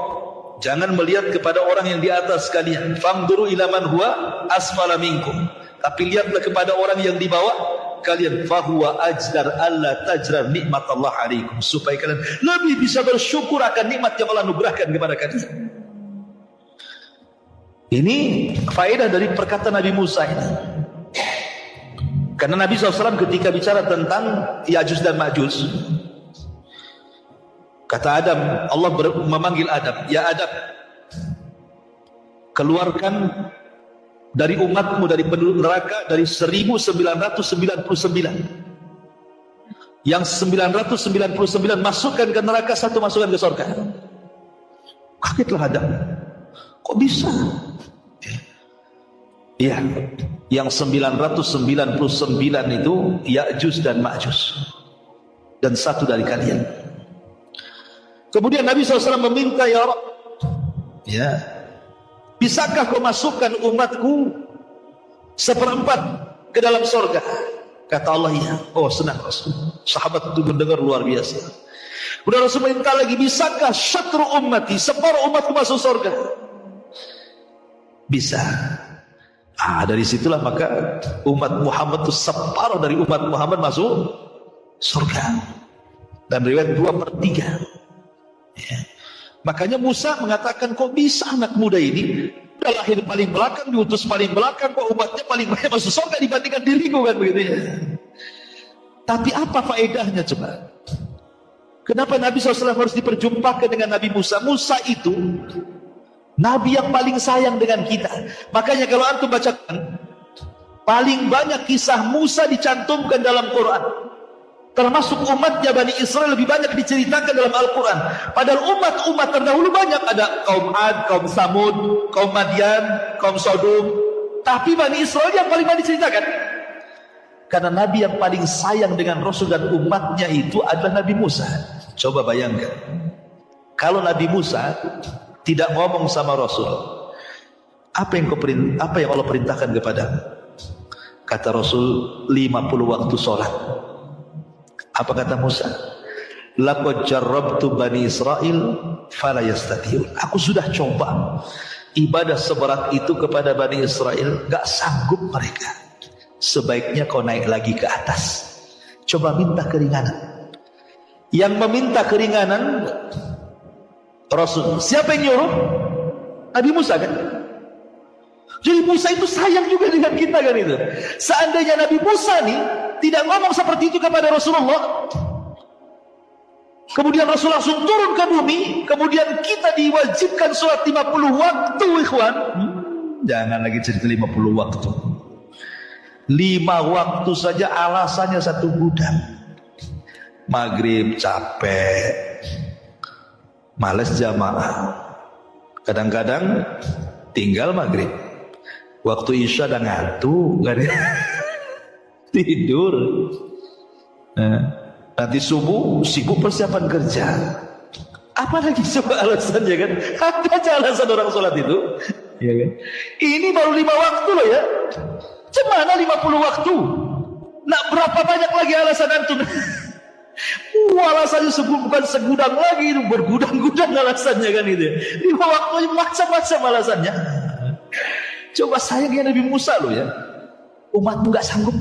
Jangan melihat kepada orang yang di atas kalian. Fanzuru ila man huwa asfala minkum. Tapi lihatlah kepada orang yang di bawah kalian. Fahuwa ajdar alla tajrar nikmatallah alaikum. Supaya kalian lebih bisa bersyukur akan nikmat yang Allah anugerahkan kepada kalian. Ini faedah dari perkataan Nabi Musa ini. Karena Nabi SAW ketika bicara tentang Ya'juj dan Ma'juj, kata Adam, Allah memanggil Adam, ya Adam, keluarkan dari umatmu dari penduduk neraka dari 1999. Yang 999 masukkan ke neraka, satu masukkan ke surga. Kagetlah Adam. Kok bisa? Iya, yang 999 itu Ya'juj dan Ma'juj. Dan satu dari kalian. Kemudian Nabi SAW meminta, ya Rabb, ya, bisakah kau masukkan umatku 1/4 ke dalam surga? Kata Allah, ya. Oh, senang Rasul. Sahabat itu mendengar luar biasa. Kemudian Rasul minta lagi, bisakah syatru ummati, separuh umatku masuk surga? Bisa. Dari situlah maka umat Muhammad itu separuh dari umat Muhammad masuk surga. Dan riwayat 2/3. Ya. Makanya Musa mengatakan, kok bisa anak muda ini udah lahir paling belakang, diutus paling belakang, kok umatnya paling banyak masuk surga dibandingkan diriku kan begitu ya. Tapi apa faedahnya coba? Kenapa Nabi SAW harus diperjumpakan dengan Nabi Musa? Musa itu Nabi yang paling sayang dengan kita. Makanya kalau antum bacakan, paling banyak kisah Musa dicantumkan dalam Quran. Termasuk umatnya Bani Israel lebih banyak diceritakan dalam Al-Quran. Padahal umat-umat terdahulu banyak. Ada kaum Ad, kaum Samud, kaum Madian, kaum Sodom. Tapi Bani Israel yang paling banyak diceritakan. Karena Nabi yang paling sayang dengan Rasul dan umatnya itu adalah Nabi Musa. Coba bayangkan, kalau Nabi Musa tidak ngomong sama Rasul, apa yang Allah perintahkan kepada? Kata Rasul, 50 waktu sholat. Apa kata Musa? Laqad jarrabtu Bani Israel fala yastati'un. Aku sudah coba ibadah seberat itu kepada Bani Israel, gak sanggup mereka. Sebaiknya kau naik lagi ke atas. Coba minta keringanan. Yang meminta keringanan Rasul. Siapa yang nyuruh? Nabi Musa kan? Jadi Musa itu sayang juga dengan kita kan itu. Seandainya Nabi Musa nih tidak ngomong seperti itu kepada Rasulullah, kemudian Rasul langsung turun ke bumi, kemudian kita diwajibkan sholat 50 waktu, ikhwan. Jangan lagi cerita 50 waktu. 5 waktu saja alasannya satu gudang. Maghrib capek, males jamaah, kadang-kadang tinggal maghrib, waktu isya dan ngantuk, tidur. Nanti subuh sibuk persiapan kerja. Apalagi coba alasannya kan? Apa aja alasan orang sholat itu? Ya kan? Ini baru 5 waktu loh ya. Cemana 50 waktu? Nak berapa banyak lagi alasan antum? Alasannya bukan segudang lagi, itu bergudang-gudang alasannya kan itu. 5 waktu macam-macam alasannya. Coba sayangnya Nabi Musa loh ya. Umatmu gak sanggup,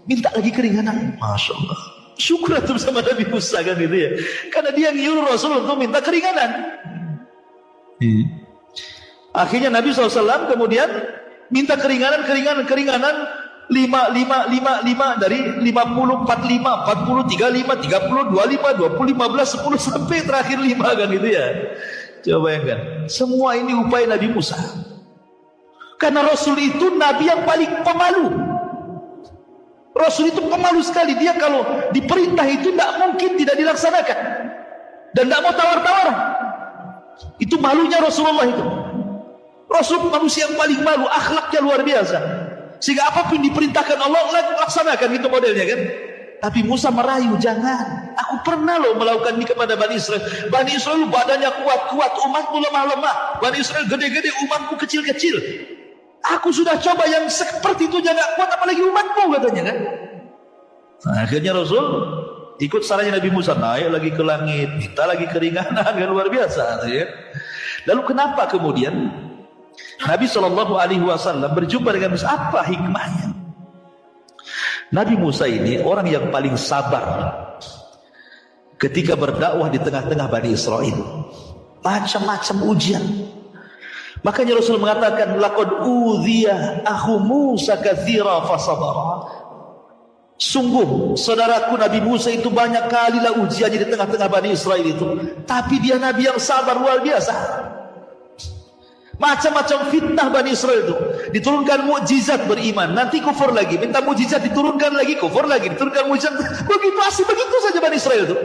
minta lagi keringanan. Masya Allah. Syukur antum sama Nabi Musa kan itu ya. Karena dia nyuruh Rasul untuk minta keringanan. Akhirnya Nabi SAW kemudian minta keringanan 5 dari 50, 45, 40, 35, 30, 25, 20, 15, 10 sampai terakhir 5 kan gitu ya. Coba bayangkan. Semua ini upaya Nabi Musa. Karena Rasul itu Nabi yang paling pemalu. Rasul itu pemalu sekali. Dia kalau diperintah itu tidak mungkin tidak dilaksanakan. Dan tidak mau tawar-tawar. Itu malunya Rasulullah itu. Rasul manusia yang paling malu, akhlaknya luar biasa. Sehingga apapun diperintahkan Allah laksanakan, itu modelnya kan. Tapi Musa merayu, jangan. Aku pernah loh melakukan ini kepada Bani Israel. Bani Israel badannya kuat-kuat, umatmu lemah-lemah. Bani Israel gede-gede, umatmu kecil-kecil. Aku sudah coba yang seperti itu jangan kuat, apalagi umatmu katanya kan. Nah, akhirnya Rasul ikut sarannya Nabi Musa, naik lagi ke langit, minta lagi keringanan, kan luar biasa ya. Lalu kenapa kemudian Nabi SAW berjumpa dengan Musa? Apa hikmahnya? Nabi Musa ini orang yang paling sabar ketika berdakwah di tengah-tengah Bani Israel. Macam-macam ujian. Makanya Rasul mengatakan, laqad udhiya akhu Musa katsira fasabara. Sungguh saudaraku Nabi Musa itu banyak kalilah ujiannya di tengah-tengah Bani Israel itu. Tapi dia Nabi yang sabar luar biasa. Macam-macam fitnah Bani Israel itu. Diturunkan mukjizat beriman, nanti kufur lagi, minta mukjizat diturunkan lagi, kufur lagi, diturunkan mukjizat. Begitu saja Bani Israel itu.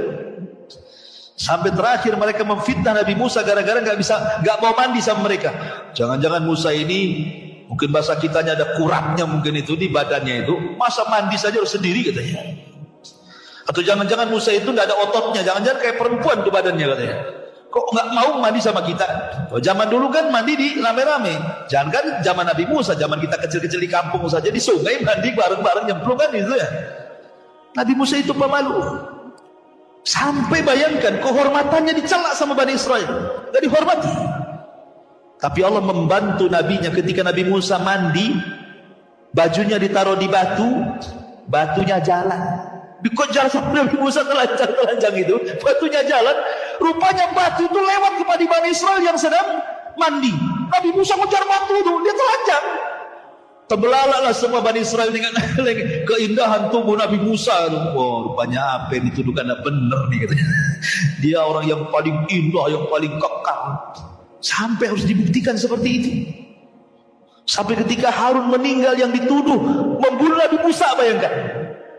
Sampai terakhir mereka memfitnah Nabi Musa gara-gara nggak mau mandi sama mereka. Jangan-jangan Musa ini mungkin bahasa kitanya ada kurapnya mungkin itu di badannya itu, masa mandi saja harus sendiri katanya. Atau jangan-jangan Musa itu nggak ada ototnya, jangan-jangan kayak perempuan tuh badannya katanya. Kok nggak mau mandi sama kita? Oh, zaman dulu kan mandi di rame-rame. Jangan kan zaman Nabi Musa, zaman kita kecil-kecil di kampung saja di sungai mandi bareng-bareng nyemplung kan itu ya. Nabi Musa itu pemalu. Sampai bayangkan kehormatannya dicela sama Bani Israel, gak dihormati. Tapi Allah membantu nabinya ketika Nabi Musa mandi, bajunya ditaruh di batu, batunya jalan. Dikejar sampai Nabi Musa telanjang itu, batunya jalan. Rupanya batu itu lewat kepada Bani Israel yang sedang mandi. Nabi Musa mengejar batu itu, dia telanjang. Terbelalalah semua Bani Israel dengan keindahan tubuh Nabi Musa. Oh, rupanya apa yang dituduhkan benar nih katanya. Dia orang yang paling indah, yang paling kekal. Sampai harus dibuktikan seperti itu. Sampai ketika Harun meninggal yang dituduh membunuh Nabi Musa, bayangkan.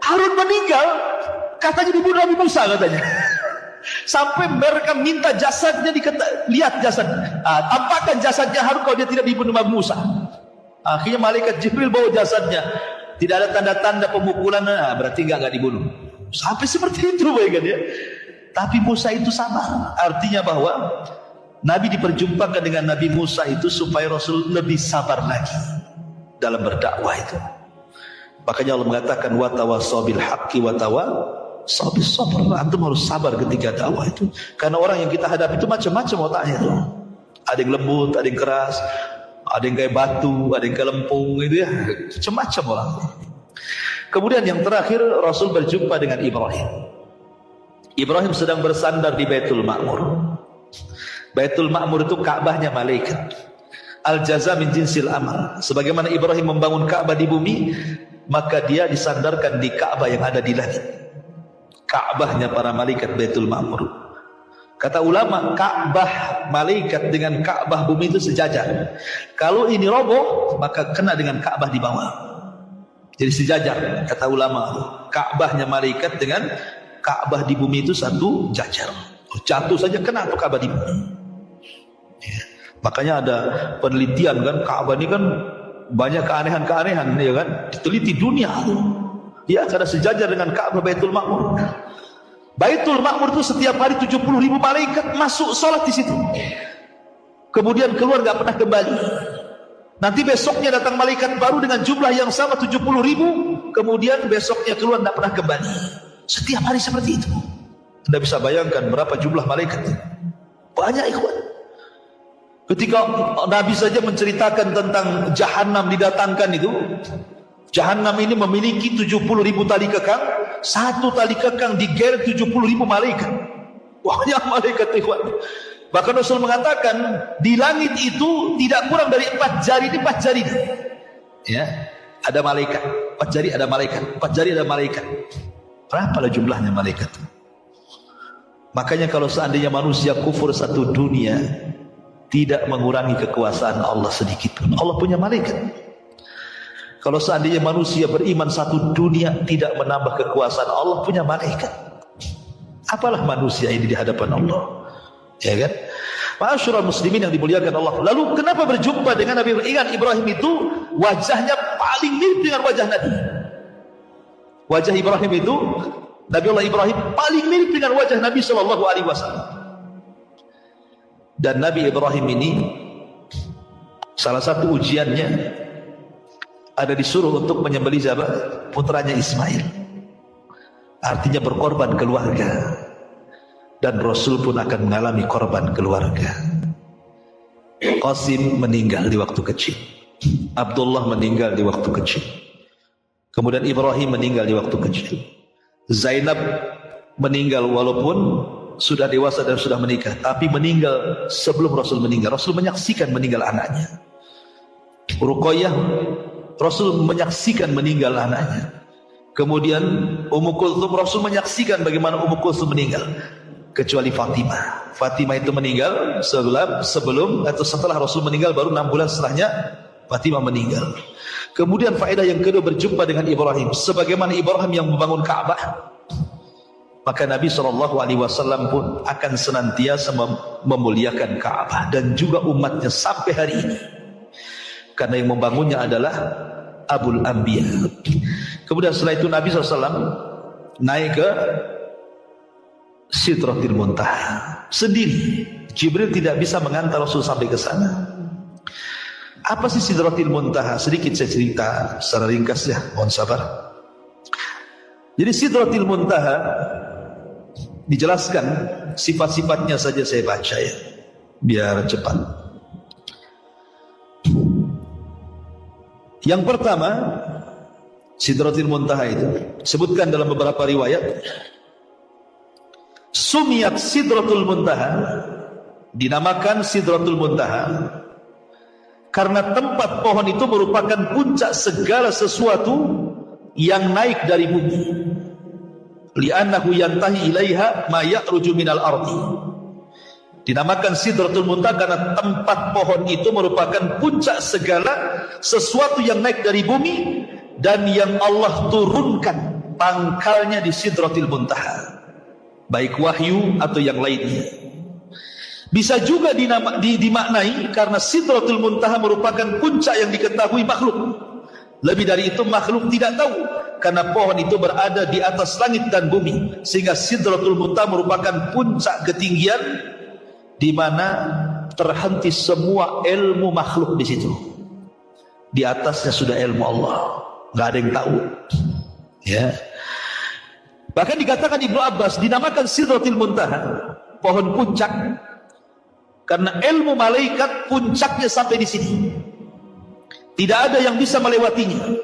Harun meninggal, katanya dibunuh Nabi Musa katanya. Sampai mereka minta jasadnya, lihat jasad. Tampakkan jasadnya Harun kalau dia tidak dibunuh Nabi Musa. Akhirnya malaikat Jibril bawa jasadnya, tidak ada tanda-tanda pemukulan, berarti enggak dibunuh. Sampai seperti itu bayangkan ya. Tapi Musa itu sabar. Artinya bahwa Nabi diperjumpakan dengan Nabi Musa itu supaya Rasul lebih sabar lagi dalam berdakwah itu. Makanya Allah mengatakan wa tawassaw bil haqqi wa tawassaw bis sabr. Antum harus sabar ketika dakwah itu. Karena orang yang kita hadapi itu macam-macam otaknya itu. Ada yang lembut, ada yang keras, ada yang kayak batu, ada yang kayak lempung gitu ya, macam-macam orang. Kemudian yang terakhir Rasul berjumpa dengan Ibrahim. Ibrahim sedang bersandar di Baitul Ma'mur. Baitul Ma'mur itu Ka'bahnya malaikat. Al-jaza min jinsil amal. Sebagaimana Ibrahim membangun Ka'bah di bumi, maka dia disandarkan di Ka'bah yang ada di langit. Ka'bahnya para malaikat Baitul Ma'mur. Kata ulama, Ka'bah malaikat dengan Ka'bah bumi itu sejajar. Kalau ini roboh, maka kena dengan Ka'bah di bawah. Jadi sejajar, kata ulama. Ka'bahnya malaikat dengan Ka'bah di bumi itu satu jajar. Jatuh saja kena tuh Ka'bah di bumi. Ya. Makanya ada penelitian kan, Ka'bah ini kan banyak keanehan-keanehan, ya kan? Diteliti dunia. Ya, karena sejajar dengan Ka'bah Baitul Ma'mur. Baitul Ma'mur itu setiap hari 70.000 malaikat masuk sholat di situ. Kemudian keluar nggak pernah kembali. Nanti besoknya datang malaikat baru dengan jumlah yang sama 70.000, kemudian besoknya keluar tidak pernah kembali. Setiap hari seperti itu. Anda bisa bayangkan berapa jumlah malaikat? Banyak, ikhwan. Ketika Nabi saja menceritakan tentang Jahannam didatangkan itu, Jahannam ini memiliki 70.000 tali kekang, satu tali kekang digeret 70.000 malaikat. Banyak malaikat, ikhwan. Bahkan Rasul mengatakan di langit itu tidak kurang dari 4 jari ini 4 jari. Ya, ada malaikat, 4 jari ada malaikat, 4 jari ada malaikat. Berapalah jumlahnya malaikat? Makanya kalau seandainya manusia kufur satu dunia, tidak mengurangi kekuasaan Allah sedikit pun. Allah punya malaikat. Kalau seandainya manusia beriman satu dunia, tidak menambah kekuasaan Allah, punya malaikat. Apalah manusia ini di hadapan Allah, ya kan? Ma'asyiral muslimin yang dimuliakan Allah. Lalu kenapa berjumpa dengan Nabi Ibrahim itu wajahnya paling mirip dengan wajah Nabi? Wajah Ibrahim itu, Nabi Allah Ibrahim paling mirip dengan wajah Nabi SAW. Dan Nabi Ibrahim ini salah satu ujiannya ada disuruh untuk menyembelih putranya Ismail. Artinya berkorban keluarga. Dan Rasul pun akan mengalami korban keluarga. Qasim meninggal di waktu kecil, Abdullah meninggal di waktu kecil, kemudian Ibrahim meninggal di waktu kecil, Zainab meninggal walaupun sudah dewasa dan sudah menikah, tapi meninggal sebelum Rasul meninggal. Rasul menyaksikan meninggal anaknya. Ruqayyah, Rasul menyaksikan meninggal anaknya. Kemudian Ummu Kulthum, Rasul menyaksikan bagaimana Ummu Kulthum meninggal. Kecuali Fatimah. Fatimah itu meninggal sebelum atau setelah Rasul meninggal, baru 6 bulan setelahnya Fatimah meninggal. Kemudian faedah yang kedua, berjumpa dengan Ibrahim. Sebagaimana Ibrahim yang membangun Ka'bah, maka Nabi SAW pun akan senantiasa memuliakan Ka'bah dan juga umatnya sampai hari ini. Karena yang membangunnya adalah Abul Anbiya. Kemudian setelah itu Nabi SAW naik ke Sidratil Muntaha sendiri. Jibril tidak bisa mengantar Rasul sampai ke sana. Apa sih Sidratil Muntaha? Sedikit saya cerita secara ringkas ya, mohon sabar. Jadi Sidratil Muntaha dijelaskan sifat-sifatnya saja saya baca ya, biar cepat. Yang pertama, Sidratil Muntaha itu sebutkan dalam beberapa riwayat, Sumiyat Sidratul Muntaha, dinamakan Sidratul Muntaha karena tempat pohon itu merupakan puncak segala sesuatu yang naik dari bumi. Li'annahu yantahi ilaiha ma ya'ruju minal ardi. Dinamakan Sidratul Muntaha karena tempat pohon itu merupakan puncak segala sesuatu yang naik dari bumi dan yang Allah turunkan pangkalnya di Sidratul Muntaha, baik wahyu atau yang lainnya. Bisa juga dimaknai karena Sidratul Muntaha merupakan puncak yang diketahui makhluk. Lebih dari itu makhluk tidak tahu, karena pohon itu berada di atas langit dan bumi, sehingga Sidratul Muntaha merupakan puncak ketinggian di mana terhenti semua ilmu makhluk di situ. Di atasnya sudah ilmu Allah, nggak ada yang tahu. Ya. Bahkan dikatakan Ibnu Abbas dinamakan Sidratil Muntaha, pohon puncak, karena ilmu malaikat puncaknya sampai di sini. Tidak ada yang bisa melewatinya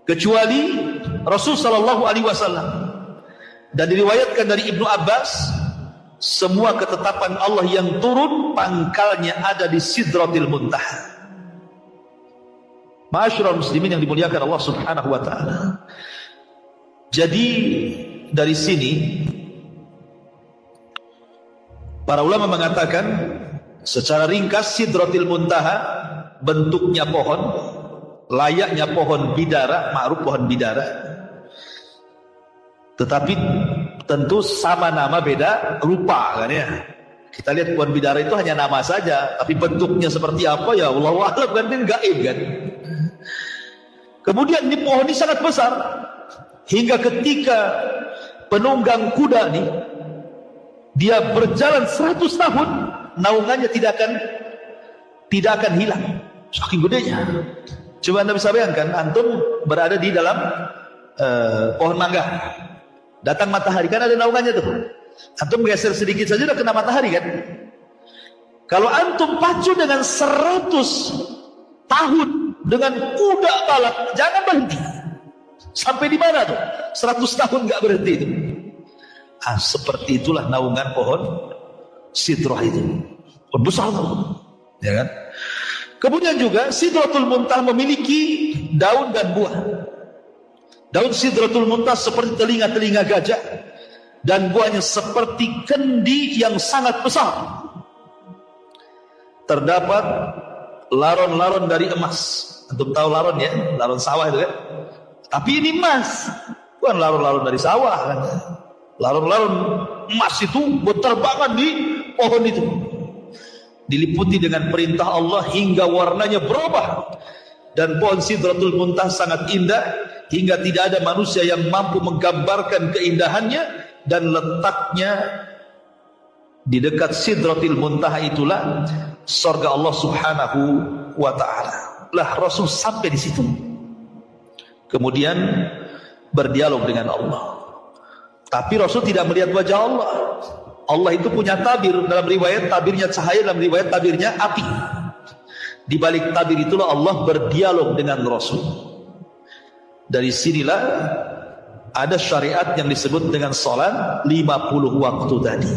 kecuali Rasul sallallahu alaihi wasallam. Dan diriwayatkan dari Ibnu Abbas, semua ketetapan Allah yang turun pangkalnya ada di Sidratil Muntaha. Ma'asyiral muslimin yang dimuliakan Allah Subhanahu wa taala. Jadi dari sini para ulama mengatakan secara ringkas, Sidratil Muntaha bentuknya pohon, layaknya pohon bidara, ma'ruf pohon bidara, tetapi tentu sama nama beda rupa kan ya. Kita lihat pohon bidara itu hanya nama saja, tapi bentuknya seperti apa ya Allahu a'lam kan, gaib kan. Kemudian ini pohon ini sangat besar, hingga ketika penunggang kuda nih dia berjalan 100 tahun, naungannya tidak akan hilang. Saking gedenya. Coba Anda bisa bayangkan, antum berada di dalam pohon mangga. Datang matahari, kan ada naungannya tuh. Antum geser sedikit saja udah kena matahari kan. Kalau antum pacu dengan 100 tahun dengan kuda balap, jangan berhenti. Sampai di mana tuh? 100 tahun nggak berhenti itu. Seperti itulah naungan pohon Sidrah itu. Pohon besar tuh, ya kan? Kemudian juga Sidratul Muntaha memiliki daun dan buah. Daun Sidratul Muntaha seperti telinga-telinga gajah dan buahnya seperti kendi yang sangat besar. Terdapat laron-laron dari emas. Antum tahu laron ya, laron sawah itu kan. Tapi ini emas, bukan laron-laron dari sawah kan. Laron-laron emas itu berterbangan di pohon itu. Diliputi dengan perintah Allah hingga warnanya berubah. Dan pohon Sidratul Muntaha sangat indah hingga tidak ada manusia yang mampu menggambarkan keindahannya. Dan letaknya di dekat Sidratul Muntaha itulah surga Allah Subhanahu wa ta'ala. Lah Rasul sampai di situ. Kemudian berdialog dengan Allah. Tapi Rasul tidak melihat wajah Allah. Allah itu punya tabir, dalam riwayat tabirnya cahaya, dalam riwayat tabirnya api. Di balik tabir itulah Allah berdialog dengan Rasul. Dari sinilah ada syariat yang disebut dengan salat 50 waktu tadi.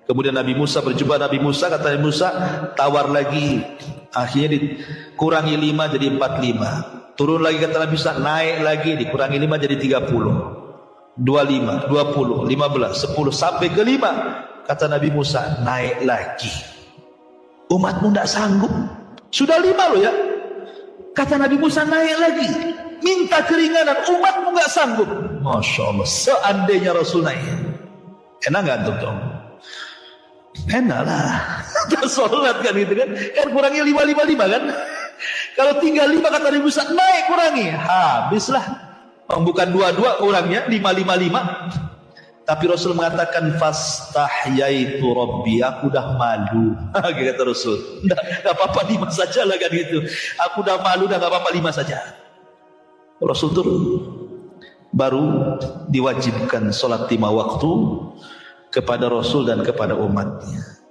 Kemudian Nabi Musa berjumpa Nabi Musa, kata Nabi Musa, tawar lagi. Akhirnya dikurangi 5 jadi 45. Turun lagi kata Nabi Musa, naik lagi, dikurangi 5 jadi 30. 25, 20, 15, 10 sampai ke 5. Kata Nabi Musa, naik lagi. Umatmu tidak sanggup. Sudah 5 loh ya. Kata Nabi Musa, naik lagi. Minta keringanan, umatmu nggak sanggup. Masya Allah, seandainya Rasul naik. Enak nggak antum dong? Enak lah. Kita sholat kan gitu kan. Kan kurangi 5, kan. Kalau tinggal 5 kata Nabi Musa, naik kurangi. Habislah. Bukan 22 orangnya, 5. Tapi Rasul mengatakan fastahyaitu rabbi, aku dah malu. Kata Rasul, enggak apa-apa 5 saja lah kan gitu. Aku dah malu, dah enggak apa-apa 5 saja. Rasul turun. Baru diwajibkan salat 5 waktu kepada Rasul dan kepada umatnya.